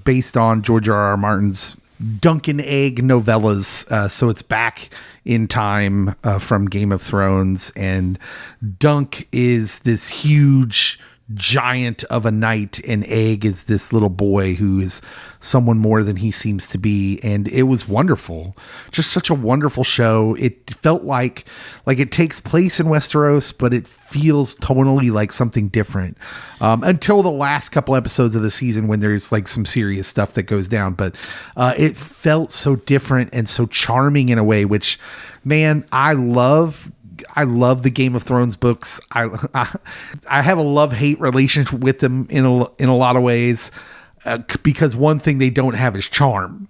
based on George R.R. Martin's Dunk and Egg novellas. So it's back in time from Game of Thrones. And Dunk is this huge giant of a knight, and Egg is this little boy who is someone more than he seems to be. And it was wonderful, just such a wonderful show. It felt like it takes place in Westeros, but it feels tonally like something different until the last couple episodes of the season when there's like some serious stuff that goes down. But it felt so different and so charming in a way, which, man, I love the Game of Thrones books. I have a love-hate relationship with them in a lot of ways because one thing they don't have is charm.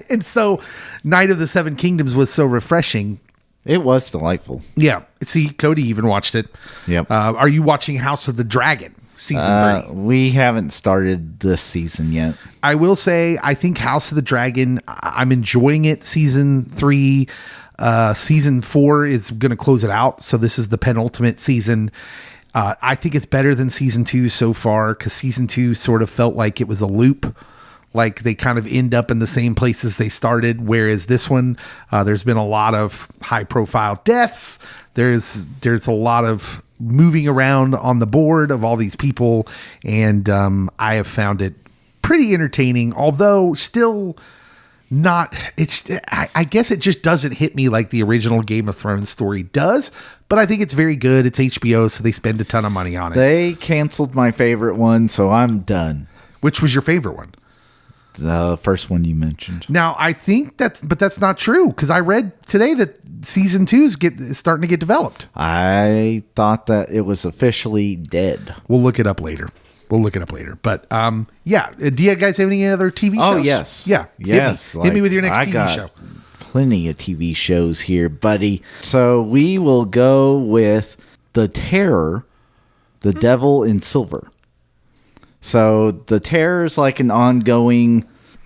And so Knight of the Seven Kingdoms was so refreshing. It was delightful. Yeah. See, Cody even watched it. Yep. Are you watching House of the Dragon season 3? We haven't started this season yet. I will say, I think House of the Dragon, I'm enjoying it. Season 3. Season 4 is going to close it out. So this is the penultimate season. I think it's better than season 2 so far because season 2 sort of felt like it was a loop. Like they kind of end up in the same places they started. Whereas this one, there's been a lot of high profile deaths. There's a lot of moving around on the board of all these people. And I have found it pretty entertaining, although still not. I guess it just doesn't hit me like the original Game of Thrones story does. But I think it's very good. It's HBO, so they spend a ton of money on it. They canceled my favorite one, so I'm done. Which was your favorite one? The first one you mentioned. Now, I think that's not true, because I read today that season 2 is starting to get developed. I thought that it was officially dead. We'll look it up later. But yeah. Do you guys have any other TV shows? Oh, yes. Yeah. Yes. Hit me with your next TV show. Plenty of TV shows here, buddy. So we will go with The Terror, The Devil in Silver. So The Terror is like an ongoing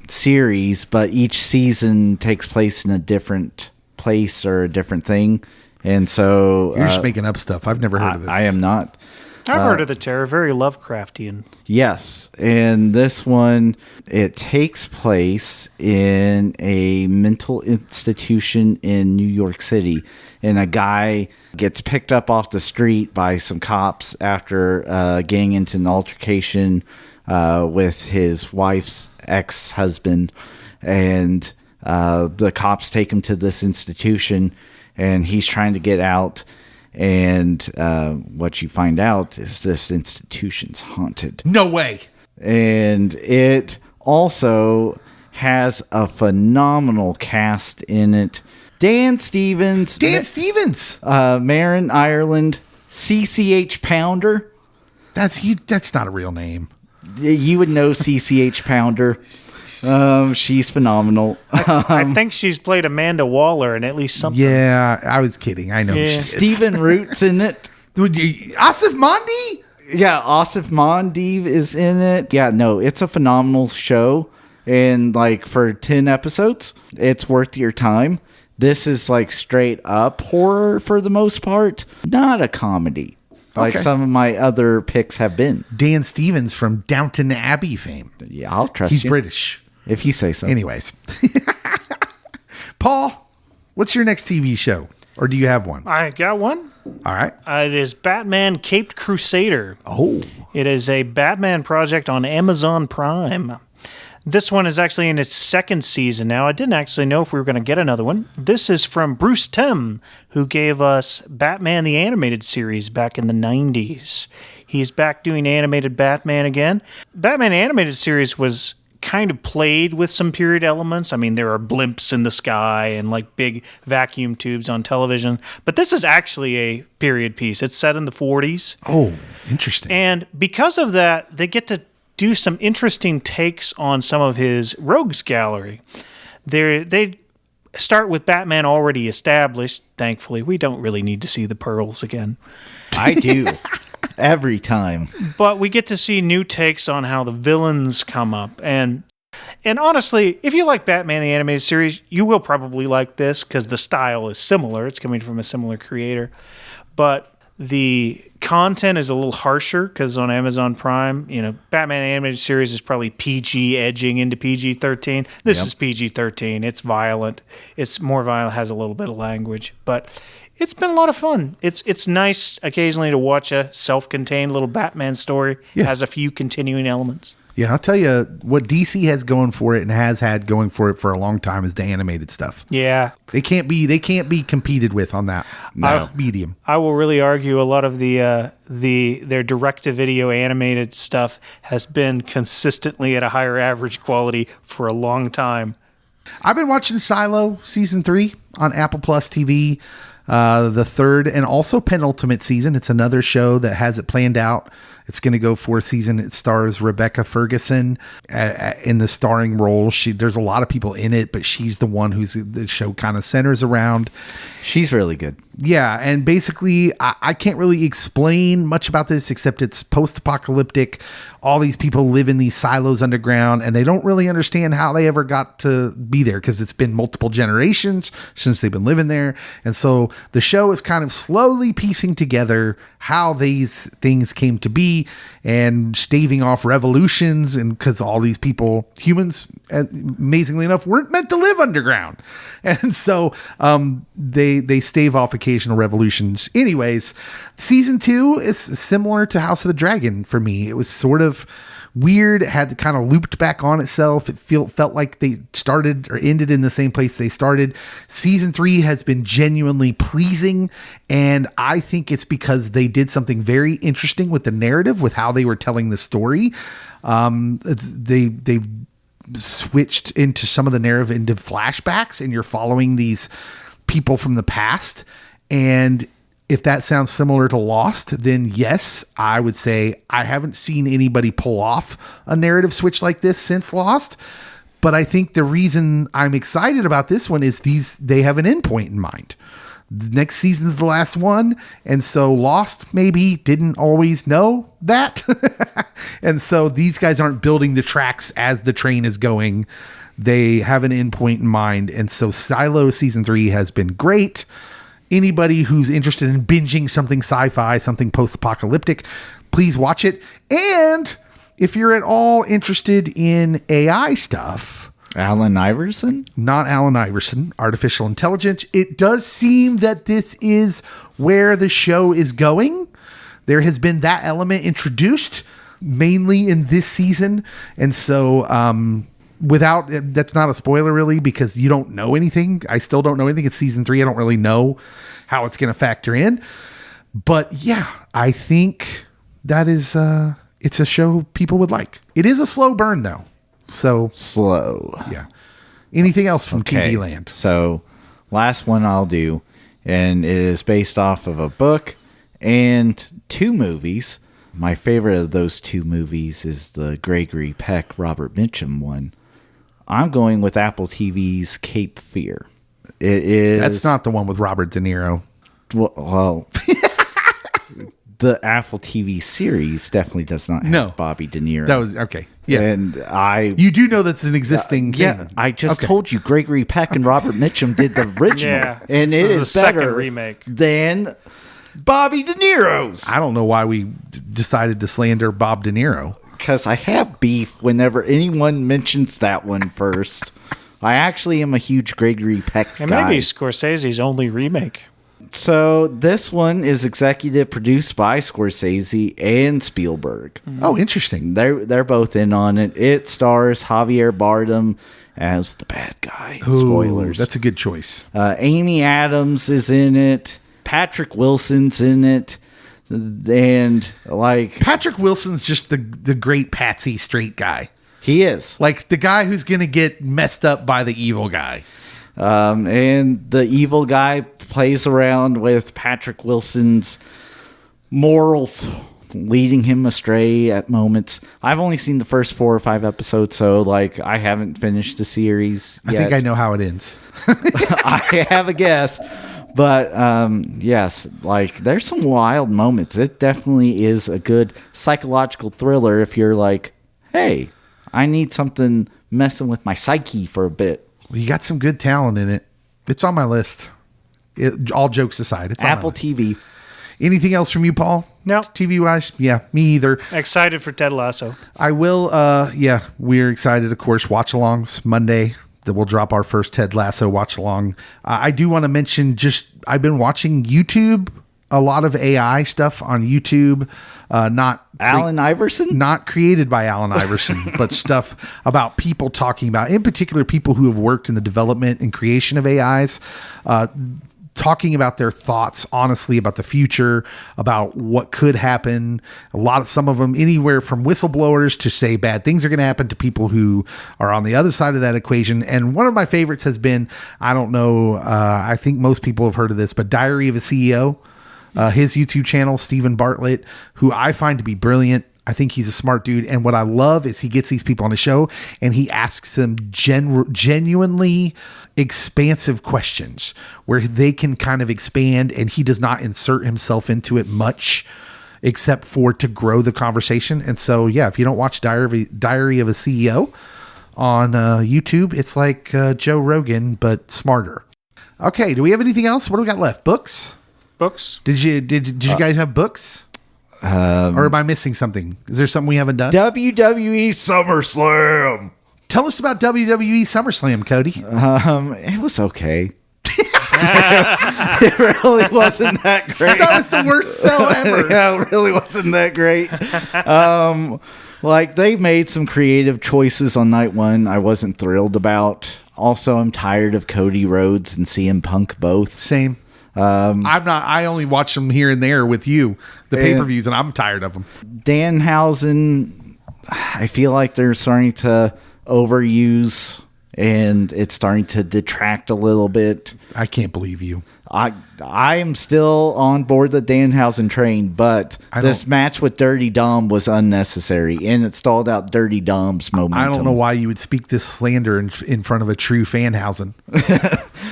series, but each season takes place in a different place or a different thing. And so You're just making up stuff. I've never heard of this. I am not. I've heard of The Terror. Very Lovecraftian. Yes. And this one, it takes place in a mental institution in New York City. And a guy gets picked up off the street by some cops after getting into an altercation with his wife's ex-husband. And the cops take him to this institution, and he's trying to get out. And what you find out is this institution's haunted. No way. And it also has a phenomenal cast in it. Dan Stevens. Marin Ireland. CCH Pounder. That's not a real name. You would know CCH Pounder. She's phenomenal. I think she's played Amanda Waller in at least something. Yeah, I was kidding. I know. Yeah. Stephen Root's in it. Asif Mandi? Yeah, Asif Mandi is in it. Yeah, no, it's a phenomenal show. And like for 10 episodes, it's worth your time. This is like straight up horror for the most part, not a comedy like some of my other picks have been. Dan Stevens from Downton Abbey fame. Yeah, I'll trust He's you. British. If you say so. Anyways. Paul, what's your next TV show? Or do you have one? I got one. All right. It is Batman Caped Crusader. Oh. It is a Batman project on Amazon Prime. This one is actually in its second season now. I didn't actually know if we were going to get another one. This is from Bruce Timm, who gave us Batman the Animated Series back in the 90s. He's back doing animated Batman again. Batman Animated Series was kind of played with some period elements. I mean, there are blimps in the sky and like big vacuum tubes on television. But this is actually a period piece. It's set in the 40s. Oh, interesting. And because of that, they get to do some interesting takes on some of his rogues gallery. They start with Batman already established. Thankfully, we don't really need to see the pearls again. I do. Every time. But we get to see new takes on how the villains come up. And honestly, if you like Batman the Animated Series, you will probably like this because the style is similar. It's coming from a similar creator. But the content is a little harsher because on Amazon Prime, Batman the Animated Series is probably PG edging into PG-13. This is PG-13. It's violent. It's more violent, has a little bit of language. But it's been a lot of fun. It's nice occasionally to watch a self-contained little Batman story. Yeah. It has a few continuing elements. Yeah, I'll tell you what DC has going for it and has had going for it for a long time is the animated stuff. Yeah. They can't be competed with on that medium. I will really argue a lot of their direct-to-video animated stuff has been consistently at a higher average quality for a long time. I've been watching Silo season 3 on Apple Plus TV, the third and also penultimate season. It's another show that has it planned out. It's going to go 4th season. It stars Rebecca Ferguson in the starring role. There's a lot of people in it, but she's the one who's the show kind of centers around. She's really good. Yeah, and basically, I can't really explain much about this except it's post-apocalyptic. All these people live in these silos underground, and they don't really understand how they ever got to be there because it's been multiple generations since they've been living there. And so the show is kind of slowly piecing together how these things came to be and staving off revolutions, and because all these people, humans, amazingly enough, weren't meant to live underground. And so they stave off occasional revolutions. Anyways, season 2 is similar to House of the Dragon for me. It was sort of weird. It had kind of looped back on itself. It felt like they started or ended in the same place they started. Season 3 has been genuinely pleasing, and I think it's because they did something very interesting with the narrative, with how they were telling the story. They switched into some of the narrative into flashbacks, and you're following these people from the past. And if that sounds similar to Lost, then yes, I would say I haven't seen anybody pull off a narrative switch like this since Lost. But I think the reason I'm excited about this one is they have an endpoint in mind. The next season's the last one. And so Lost maybe didn't always know that. And so these guys aren't building the tracks as the train is going. They have an endpoint in mind. And so Silo season 3 has been great. Anybody who's interested in binging something sci-fi, something post-apocalyptic, please watch it. And if you're at all interested in AI stuff, Alan Iverson? Not Alan Iverson, artificial intelligence. It does seem that this is where the show is going. There has been that element introduced mainly in this season. And so, that's not a spoiler really, because you don't know anything. I still don't know anything. It's season 3. I don't really know how it's going to factor in, but yeah, I think that is, it's a show people would like. It is a slow burn though. So slow. Yeah. Anything else from TV land? So last one I'll do, and it is based off of a book and 2 movies. My favorite of those 2 movies is the Gregory Peck, Robert Mitchum one. I'm going with Apple TV's Cape Fear. It is. That's not the one with Robert De Niro. Well, the Apple TV series definitely does not have Bobby De Niro. That was okay. Yeah, and you do know that's an existing thing. Yeah, I just told you Gregory Peck and Robert Mitchum did the original, and it is better second remake than Bobby De Niro's. I don't know why we decided to slander Bob De Niro. Because I have beef whenever anyone mentions that one first. I actually am a huge Gregory Peck guy. And maybe Scorsese's only remake. So this one is executive produced by Scorsese and Spielberg. Oh, interesting. They're both in on it. It stars Javier Bardem as the bad guy. Ooh, spoilers. That's a good choice. Amy Adams is in it. Patrick Wilson's in it. And like Patrick Wilson's just the great patsy straight guy. He is like the guy who's gonna get messed up by the evil guy. And the evil guy plays around with Patrick Wilson's morals, leading him astray at moments. I've only seen the first 4 or 5 episodes, so like I haven't finished the series yet. I think I know how it ends. I have a guess. But yes, like there's some wild moments. It definitely is a good psychological thriller if you're like, hey, I need something messing with my psyche for a bit. Well, you got some good talent in it. It's on my list. All jokes aside, it's Apple on TV. Anything else from you, Paul? No. TV wise? Yeah, me either. Excited for Ted Lasso. I will. We're excited, of course. Watch alongs Monday. That we'll drop our first Ted Lasso watch along. I do want to mention I've been watching YouTube, a lot of AI stuff on YouTube. Not Alan Iverson? Not created by Alan Iverson, but stuff about people talking about, in particular, people who have worked in the development and creation of AIs, talking about their thoughts, honestly, about the future, about what could happen. Some of them, anywhere from whistleblowers to say bad things are going to happen to people who are on the other side of that equation. And one of my favorites has been, I don't know, I think most people have heard of this, but Diary of a CEO, his YouTube channel, Stephen Bartlett, who I find to be brilliant. I think he's a smart dude. And what I love is he gets these people on the show and he asks them genuinely expansive questions where they can kind of expand, and he does not insert himself into it much except for to grow the conversation. And so, yeah, if you don't watch Diary of a CEO on YouTube, it's like Joe Rogan, but smarter. Okay. Do we have anything else? What do we got left? Books? Did you guys have books? Or am I missing something? Is there something we haven't done? WWE SummerSlam. Tell us about WWE SummerSlam, Cody. It was okay. It really wasn't that great. That was the worst sell ever. Yeah, it really wasn't that great. Like, they made some creative choices on night one I wasn't thrilled about. Also, I'm tired of Cody Rhodes and CM Punk both. Same. I only watch them here and there with you, the pay-per-views, and I'm tired of them. Danhausen, I feel like they're starting to overuse, and it's starting to detract a little bit. I can't believe you. I am still on board the Danhausen train, but this match with Dirty Dom was unnecessary, and it stalled out Dirty Dom's momentum. I don't know why you would speak this slander in front of a true Fanhausen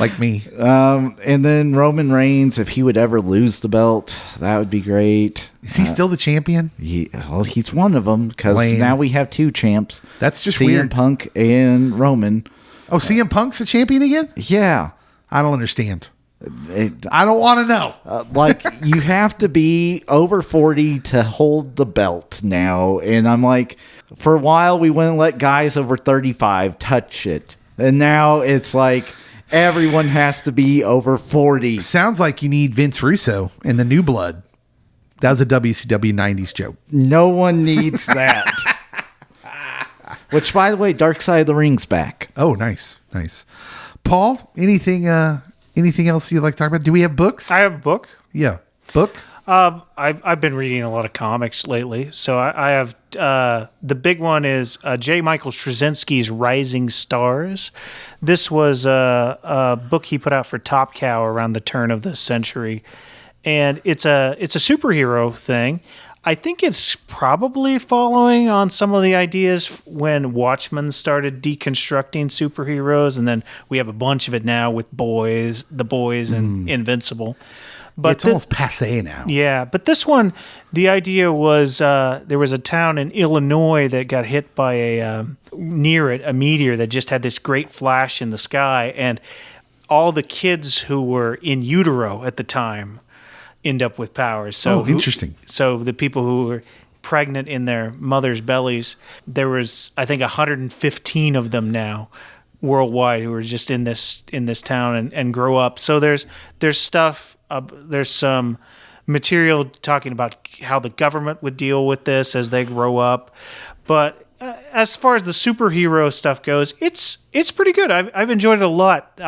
like me. And then Roman Reigns, if he would ever lose the belt, that would be great. Is he still the champion? He's one of them, because now we have two champs. That's just CM weird. Punk and Roman. Oh, CM Punk's the champion again? Yeah. I don't understand. I don't want to know. Like, you have to be over 40 to hold the belt now. And I'm like, for a while, we wouldn't let guys over 35 touch it. And now it's like everyone has to be over 40. Sounds like you need Vince Russo and the new blood. That was a WCW 90s joke. No one needs that. Which, by the way, Dark Side of the Ring's back. Oh, nice. Nice. Paul, anything else you'd like to talk about? Do we have books? I have a book. Yeah. Book? I've been reading a lot of comics lately. So I have the big one is J. Michael Straczynski's Rising Stars. This was a book he put out for Top Cow around the turn of the century. And it's a superhero thing. I think it's probably following on some of the ideas when Watchmen started deconstructing superheroes, and then we have a bunch of it now with The Boys, and Invincible. But it's almost passé now. Yeah, but this one, the idea was there was a town in Illinois that got hit by a meteor that just had this great flash in the sky, and all the kids who were in utero at the time end up with powers. So interesting. So the people who were pregnant in their mother's bellies, there was, I think, 115 of them now worldwide who are just in this town and grow up. So there's stuff. There's some material talking about how the government would deal with this as they grow up. But as far as the superhero stuff goes, it's pretty good. I've enjoyed it a lot.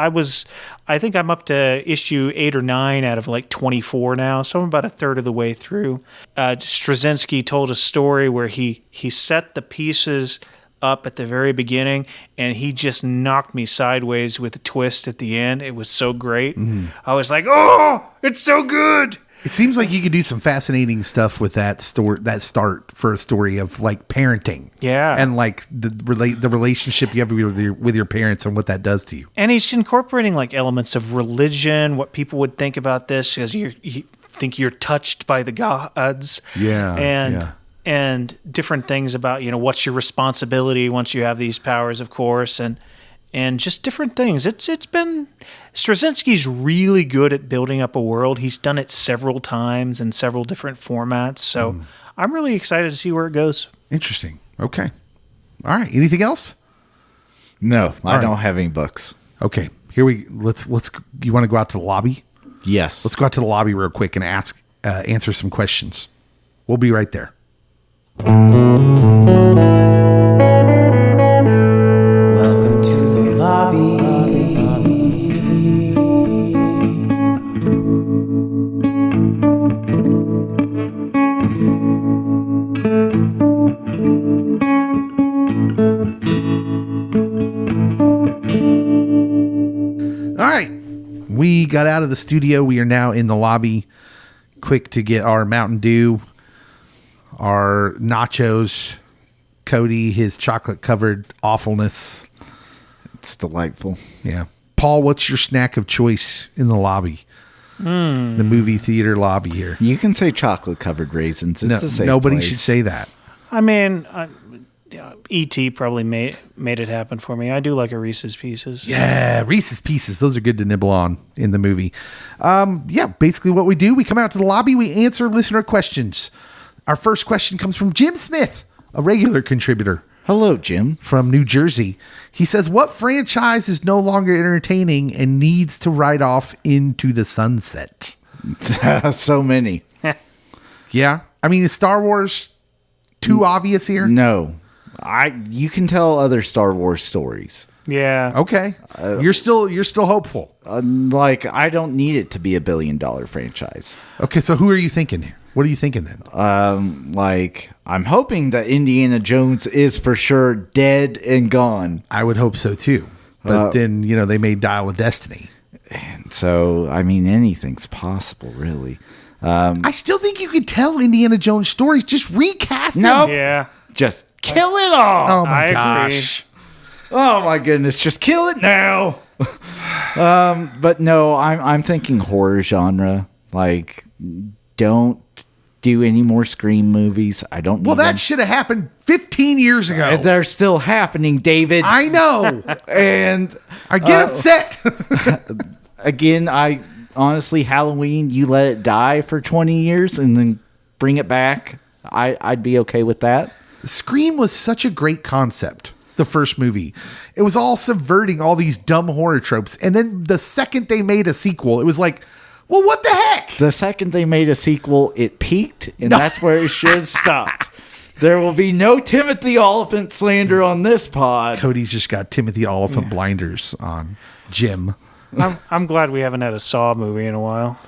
I think I'm up to issue 8 or 9 out of like 24 now, so I'm about a third of the way through. Straczynski told a story where he set the pieces up at the very beginning, and he just knocked me sideways with a twist at the end. It was so great. I was like, oh, it's so good. It seems like you could do some fascinating stuff with that start for a story of like parenting. Yeah. And like the relationship you have with your parents and what that does to you. And he's incorporating like elements of religion, what people would think about this, because you think you're touched by the gods. Yeah. And different things about, what's your responsibility once you have these powers, of course, and just different things. It's been Straczynski's really good at building up a world. He's done it several times in several different formats. So I'm really excited to see where it goes. Interesting. Okay. All right. Anything else? No, I don't have any books. Okay. Let's you want to go out to the lobby? Yes. Let's go out to the lobby real quick and answer some questions. We'll be right there. Welcome to the lobby. All right. We got out of the studio. We are now in the lobby. Quick to get our Mountain Dew, our nachos, Cody, his chocolate-covered awfulness. It's delightful. Yeah. Paul, what's your snack of choice in the lobby? The movie theater lobby here. You can say chocolate-covered raisins. It's a safe nobody place. should say that. I mean, E.T. probably made it happen for me. I do like a Reese's Pieces. Yeah, Reese's Pieces. Those are good to nibble on in the movie. Basically what we do, we come out to the lobby, we answer listener questions. Our first question comes from Jim Smith, a regular contributor. Hello, Jim. From New Jersey. He says, what franchise is no longer entertaining and needs to ride off into the sunset? So many. Yeah. I mean, Star Wars, too obvious here? No. You can tell other Star Wars stories. Yeah. Okay. You're still hopeful. Like, I don't need it to be a $1 billion franchise. Okay, so who are you thinking here? What are you thinking then? Like, I'm hoping that Indiana Jones is for sure dead and gone. I would hope so too. But then, they made Dial of Destiny. And so, I mean, anything's possible, really. I still think you could tell Indiana Jones stories. Just recast them. Nope. Yeah. Just kill it all. Oh my I gosh. Oh my goodness, just kill it now. But no, I'm thinking horror genre. Like, don't do any more Scream movies. I don't. Well, need that them. should have happened 15 years ago. They're still happening, David. I know. And I get upset. again, I honestly, Halloween, you let it die for 20 years and then bring it back. I'd be okay with that. Scream was such a great concept. The first movie, it was all subverting all these dumb horror tropes. And then the second they made a sequel, it was like, well, what the heck? The second they made a sequel, it peaked, and that's where it should have stopped. There will be no Timothy Oliphant slander on this pod. Cody's just got Timothy Oliphant blinders on. Jim. I'm glad we haven't had a Saw movie in a while.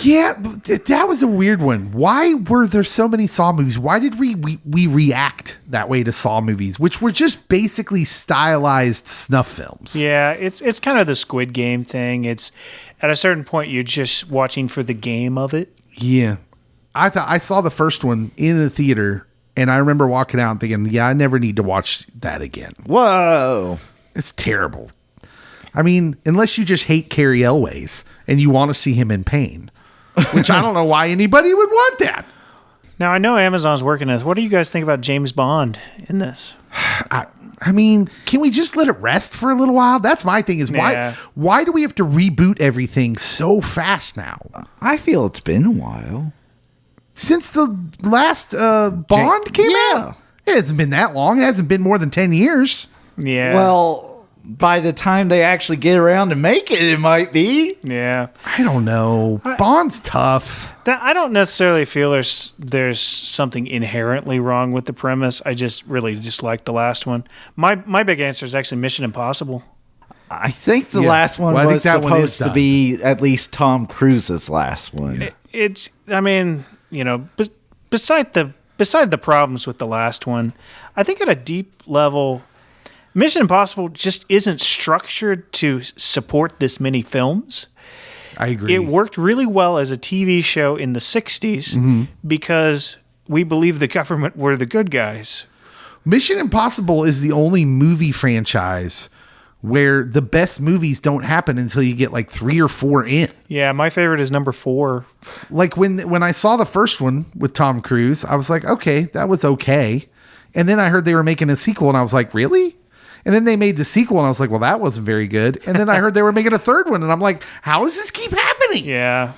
Yeah, but that was a weird one. Why were there so many Saw movies? Why did we react that way to Saw movies, which were just basically stylized snuff films? Yeah, it's kind of the Squid Game thing. It's at a certain point you're just watching for the game of it. Yeah. I saw the first one in the theater, and I remember walking out and thinking, yeah, I never need to watch that again. Whoa. It's terrible. I mean, unless you just hate Cary Elwes and you want to see him in pain, which I don't know why anybody would want that. Now, I know Amazon's working on this. What do you guys think about James Bond in this? I mean, can we just let it rest for a little while? That's my thing is why do we have to reboot everything so fast now? I feel it's been a while. Since the last Bond came out? It hasn't been that long. It hasn't been more than 10 years. Yeah. Well, by the time they actually get around to make it, it might be. Yeah. I don't know. Bond's tough. I don't necessarily feel there's something inherently wrong with the premise. I just really dislike the last one. My big answer is actually Mission Impossible. I think the last one Well, I was think that one is supposed to done. be at least Tom Cruise's last one. I mean, beside the problems with the last one, I think at a deep level, Mission Impossible just isn't structured to support this many films. I agree. It worked really well as a TV show in the 60s because we believe the government were the good guys. Mission Impossible is the only movie franchise where the best movies don't happen until you get like 3 or 4 in. Yeah, my favorite is number 4. Like when I saw the first one with Tom Cruise, I was like, okay, that was okay. And then I heard they were making a sequel and I was like, really? And then they made the sequel and I was like, well, that wasn't very good. And then I heard they were making a third one and I'm like, how does this keep happening? Yeah.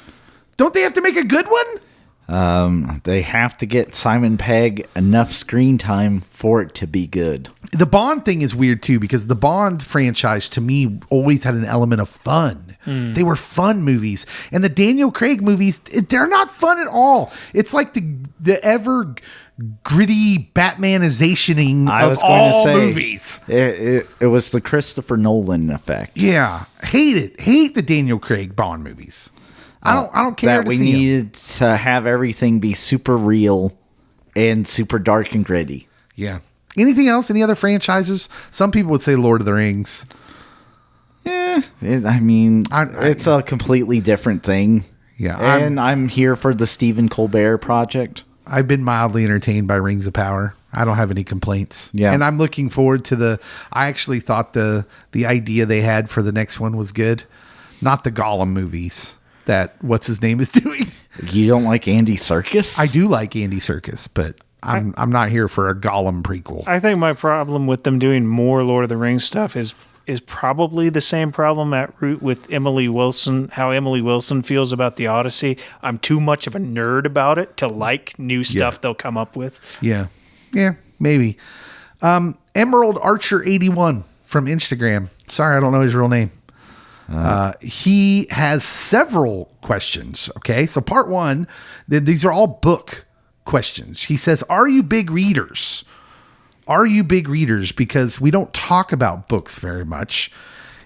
Don't they have to make a good one? They have to get Simon Pegg enough screen time for it to be good. The Bond thing is weird too, because the Bond franchise to me always had an element of fun. They were fun movies. And the Daniel Craig movies, they're not fun at all. It's like the ever gritty Batmanizationing of all movies. It was the Christopher Nolan effect. Yeah. Hate it. Hate the Daniel Craig Bond movies. I don't care That we needed to have everything be super real and super dark and gritty. Yeah. Anything else? Any other franchises? Some people would say Lord of the Rings. It's a completely different thing. Yeah. And I'm here for the Stephen Colbert project. I've been mildly entertained by Rings of Power. I don't have any complaints. Yeah. And I'm looking forward to I actually thought the idea they had for the next one was good. Not the Gollum movies that what's his name is doing. You don't like Andy Serkis? I do like Andy Serkis, but I'm not here for a Gollum prequel. I think my problem with them doing more Lord of the Rings stuff is probably the same problem at root with Emily Wilson, how Emily Wilson feels about the Odyssey. I'm too much of a nerd about it to like new stuff they'll come up with. Yeah. Yeah, maybe. Emerald Archer 81 from Instagram. Sorry, I don't know his real name. He has several questions. Okay. So part 1, these are all book questions. He says, are you big readers? Are you big readers? Because we don't talk about books very much.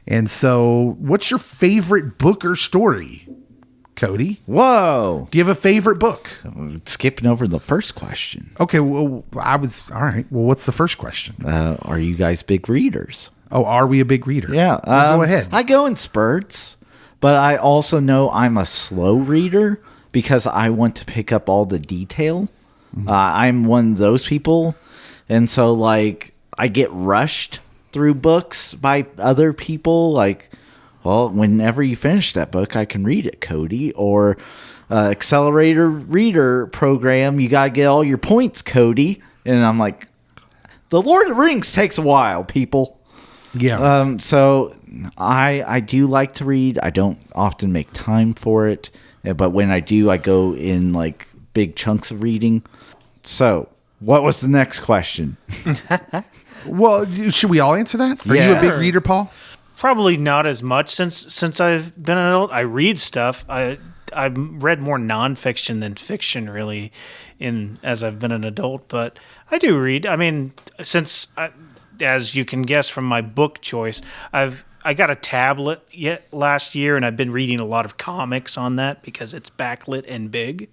And so what's your favorite book or story, Cody? Whoa. Do you have a favorite book? Skipping over the first question. Okay, well, all right. Well, what's the first question? Are you guys big readers? Oh, are we a big reader? Yeah. Well, go ahead. I go in spurts, but I also know I'm a slow reader because I want to pick up all the detail. I'm one of those people. And so, like, I get rushed through books by other people. Like, well, whenever you finish that book, I can read it, Cody. Or accelerator reader program, you got to get all your points, Cody. And I'm like, the Lord of the Rings takes a while, people. Yeah. So I do like to read. I don't often make time for it. But when I do, I go in, like, big chunks of reading. So... what was the next question? Well, should we all answer that? Are you a big reader, Paul? Probably not as much since I've been an adult. I read stuff. I've read more nonfiction than fiction, really, as I've been an adult. But I do read. I mean, as you can guess from my book choice, I got a tablet last year, and I've been reading a lot of comics on that because it's backlit and big.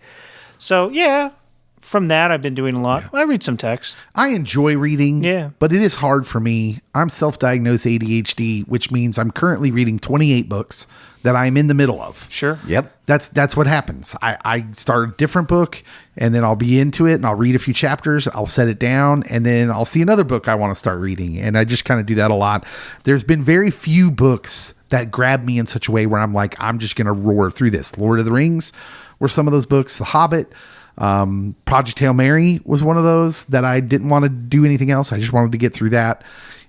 So yeah. From that, I've been doing a lot. Yeah. I read some text. I enjoy reading, but it is hard for me. I'm self-diagnosed ADHD, which means I'm currently reading 28 books that I'm in the middle of. Sure. Yep. That's what happens. I start a different book, and then I'll be into it, and I'll read a few chapters. I'll set it down, and then I'll see another book I want to start reading, and I just kind of do that a lot. There's been very few books that grab me in such a way where I'm like, I'm just going to roar through this. Lord of the Rings were some of those books. The Hobbit. Project Hail Mary was one of those that I didn't want to do anything else. I just wanted to get through that.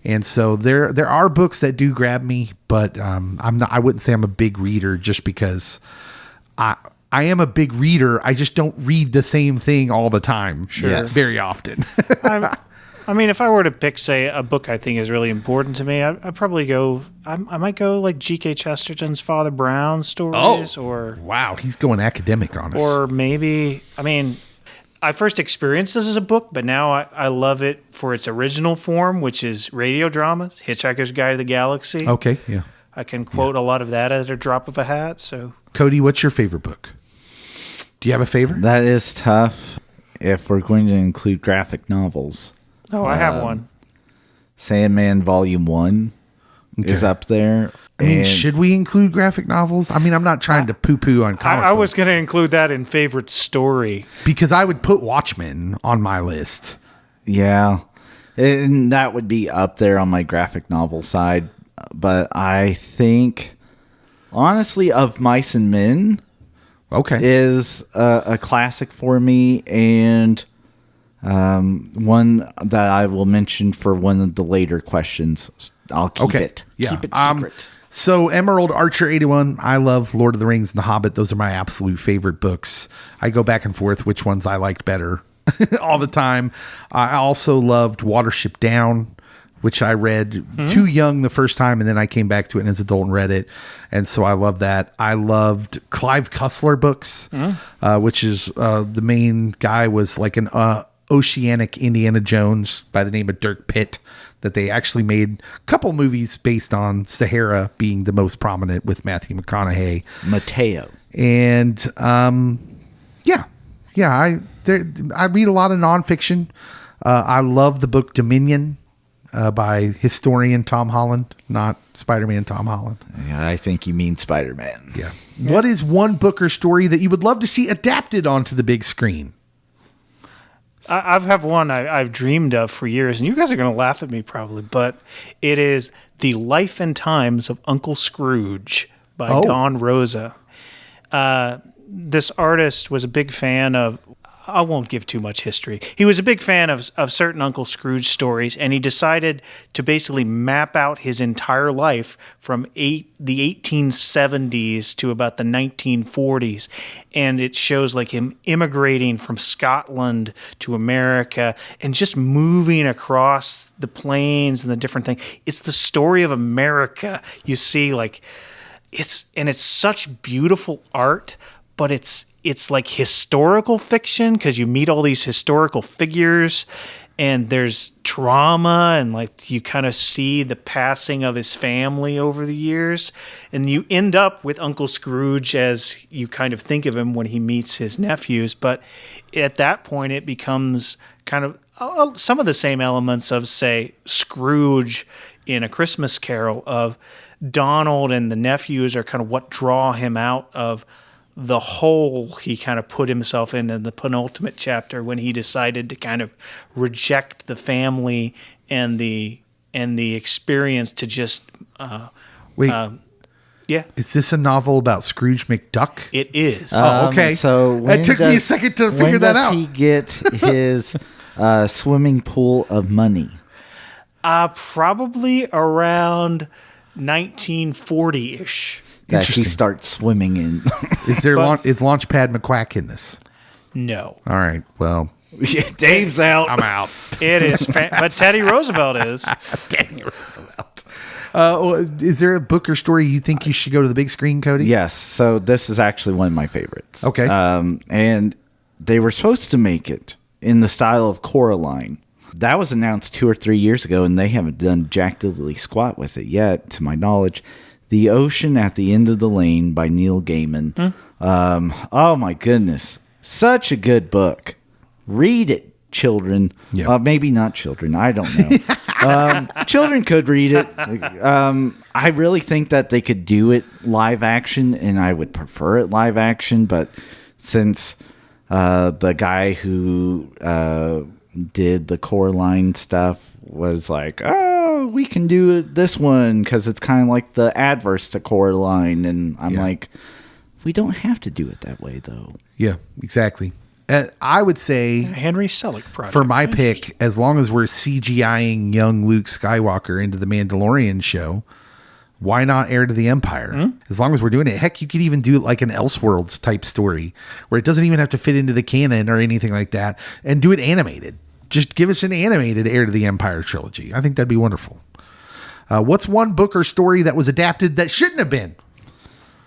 And so there are books that do grab me, but I wouldn't say I'm a big reader just because I am a big reader. I just don't read the same thing all the time. Sure. Yes. Very often. I mean, if I were to pick, say, a book I think is really important to me, I'd probably go. I might go like G.K. Chesterton's Father Brown stories. Or wow, he's going academic on us. Or maybe, I mean, I first experienced this as a book, but now I love it for its original form, which is radio dramas, Hitchhiker's Guide to the Galaxy. Okay, yeah. I can quote a lot of that at a drop of a hat. So, Cody, what's your favorite book? Do you have a favorite? That is tough if we're going to include graphic novels. Oh, I have one. Sandman Volume 1 is up there. I mean, should we include graphic novels? I mean, I'm not trying to poo-poo on comic I was books. going to include that in favorite story. Because I would put Watchmen on my list. Yeah. And that would be up there on my graphic novel side. But I think, honestly, Of Mice and Men is a classic for me. And... one that I will mention for one of the later questions. I'll keep it. Yeah. Keep it secret. So Emerald Archer 81. I love Lord of the Rings and The Hobbit. Those are my absolute favorite books. I go back and forth which ones I liked better all the time. I also loved Watership Down, which I read too young the first time, and then I came back to it as an adult and read it. And so I love that. I loved Clive Cussler books, which is the main guy was like an oceanic Indiana Jones by the name of Dirk Pitt, that they actually made a couple movies based on Sahara being the most prominent with Matthew McConaughey. Mateo. And I read a lot of nonfiction. I love the book Dominion by historian Tom Holland, not Spider-Man Tom Holland. Yeah, I think you mean Spider-Man. Yeah. What is one book or story that you would love to see adapted onto the big screen? I have one I've dreamed of for years, and you guys are going to laugh at me probably, but it is The Life and Times of Uncle Scrooge by Don Rosa. This artist was a big fan of, I won't give too much history. He was a big fan of certain Uncle Scrooge stories, and he decided to basically map out his entire life from the 1870s to about the 1940s. And it shows like him immigrating from Scotland to America and just moving across the plains and the different things. It's the story of America. You see, like, it's such beautiful art. but it's like historical fiction because you meet all these historical figures and there's trauma and like you kind of see the passing of his family over the years, and you end up with Uncle Scrooge as you kind of think of him when he meets his nephews. But at that point it becomes kind of some of the same elements of, say, Scrooge in A Christmas Carol, of Donald and the nephews are kind of what draw him out of the hole he kind of put himself in the penultimate chapter when he decided to kind of reject the family and the experience to just Wait, yeah. is this a novel about Scrooge McDuck? It is. Oh, okay. So It took me a second to figure that out. When does he get his swimming pool of money? Probably around 1940-ish. That he Interesting. starts swimming in. Is Launchpad McQuack in this? No. All right. Well, Dave's out. I'm out. It is, but Teddy Roosevelt is. Teddy Roosevelt. Is there a book or story you think you should go to the big screen, Cody? Yes. So this is actually one of my favorites. Okay. And they were supposed to make it in the style of Coraline. That was announced 2 or 3 years ago, and they haven't done jack diddly squat with it yet, to my knowledge. The Ocean at the End of the Lane by Neil Gaiman. Oh my goodness. Such a good book. Read it, children. Yeah. Maybe not children. I don't know. Children could read it. I really think that they could do it live action, and I would prefer it live action. But since the guy who did the Coraline stuff was like, oh, we can do this one because it's kind of like the adverse to Coraline. And I'm like, we don't have to do it that way, though. Yeah, exactly. I would say Henry Selick project. for my pick, as long as we're CGIing young Luke Skywalker into the Mandalorian show, why not Heir to the Empire? As long as we're doing it. Heck, you could even do it like an Elseworlds type story where it doesn't even have to fit into the canon or anything like that, and do it animated. Just give us an animated Heir to the Empire trilogy. I think that'd be wonderful. What's one book or story that was adapted that shouldn't have been?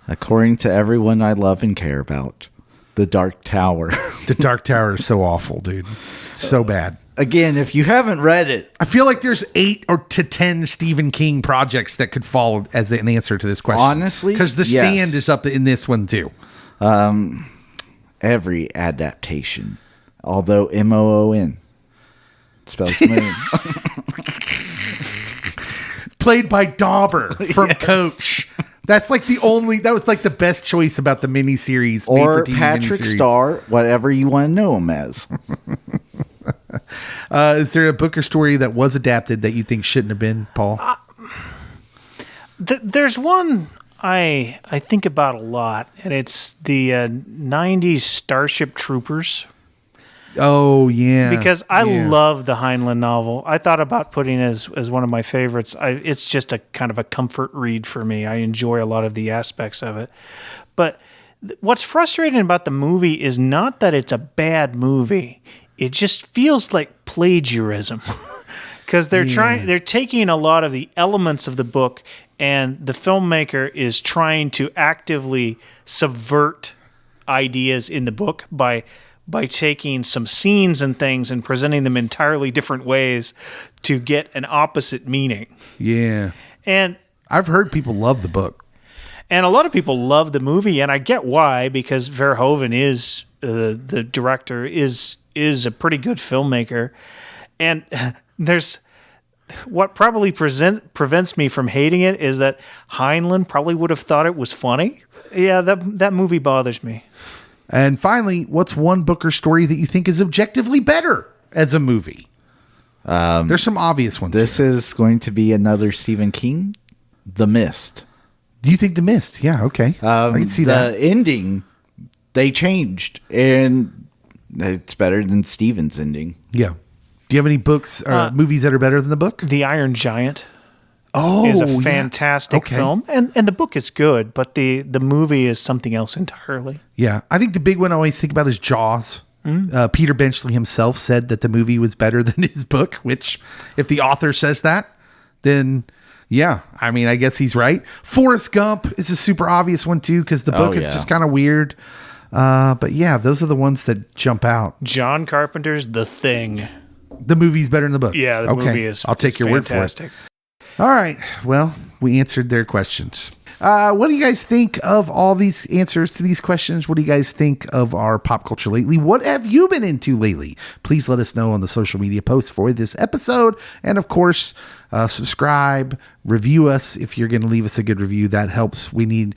According to everyone I love and care about, The Dark Tower. The Dark Tower is so awful, dude. So bad. Again, if you haven't read it, I feel like there's 8 or to 10 Stephen King projects that could fall as an answer to this question. Honestly, because The yes. Stand is up in this one too. every adaptation, although MOON spells moon. Played by Dauber from Coach. That's like that was like the best choice about the miniseries. Or Patrick Star, whatever you want to know him as. Is there a book or story that was adapted that you think shouldn't have been, Paul? There's one I think about a lot, and it's the 90s Starship Troopers. Oh, yeah. Because I love the Heinlein novel. I thought about putting it as one of my favorites. It's just a kind of a comfort read for me. I enjoy a lot of the aspects of it. But what's frustrating about the movie is not that it's a bad movie. It just feels like plagiarism. Because they're taking a lot of the elements of the book, and the filmmaker is trying to actively subvert ideas in the book by taking some scenes and things and presenting them entirely different ways to get an opposite meaning. Yeah. And I've heard people love the book. And a lot of people love the movie, and I get why, because Verhoeven is the director, is a pretty good filmmaker. And there's what probably prevents me from hating it is that Heinlein probably would have thought it was funny. Yeah, that movie bothers me. And finally, what's one book or story that you think is objectively better as a movie? There's some obvious ones. This is going to be another Stephen King, The Mist. Do you think The Mist? Yeah, okay. I can see that. The ending, they changed, and it's better than Stephen's ending. Yeah. Do you have any books or movies that are better than the book? The Iron Giant. Is a fantastic film, and the book is good, but the movie is something else entirely. Yeah, I think the big one I always think about is Jaws. Peter Benchley himself said that the movie was better than his book, which if the author says that, then yeah, I mean, I guess he's right. Forrest Gump is a super obvious one too, because the book is just kind of weird. But yeah, those are the ones that jump out. John Carpenter's The Thing. The movie's better than the book. Yeah, the movie is. I'll take your fantastic. word for it. All right. Well, we answered their questions. What do you guys think of all these answers to these questions? What do you guys think of our pop culture lately? What have you been into lately? Please let us know on the social media posts for this episode. And of course, subscribe, review us. If you're going to leave us a good review, that helps. We need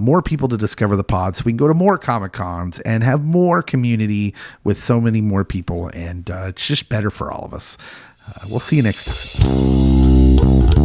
more people to discover the pod so we can go to more Comic Cons and have more community with so many more people. And it's just better for all of us. We'll see you next time.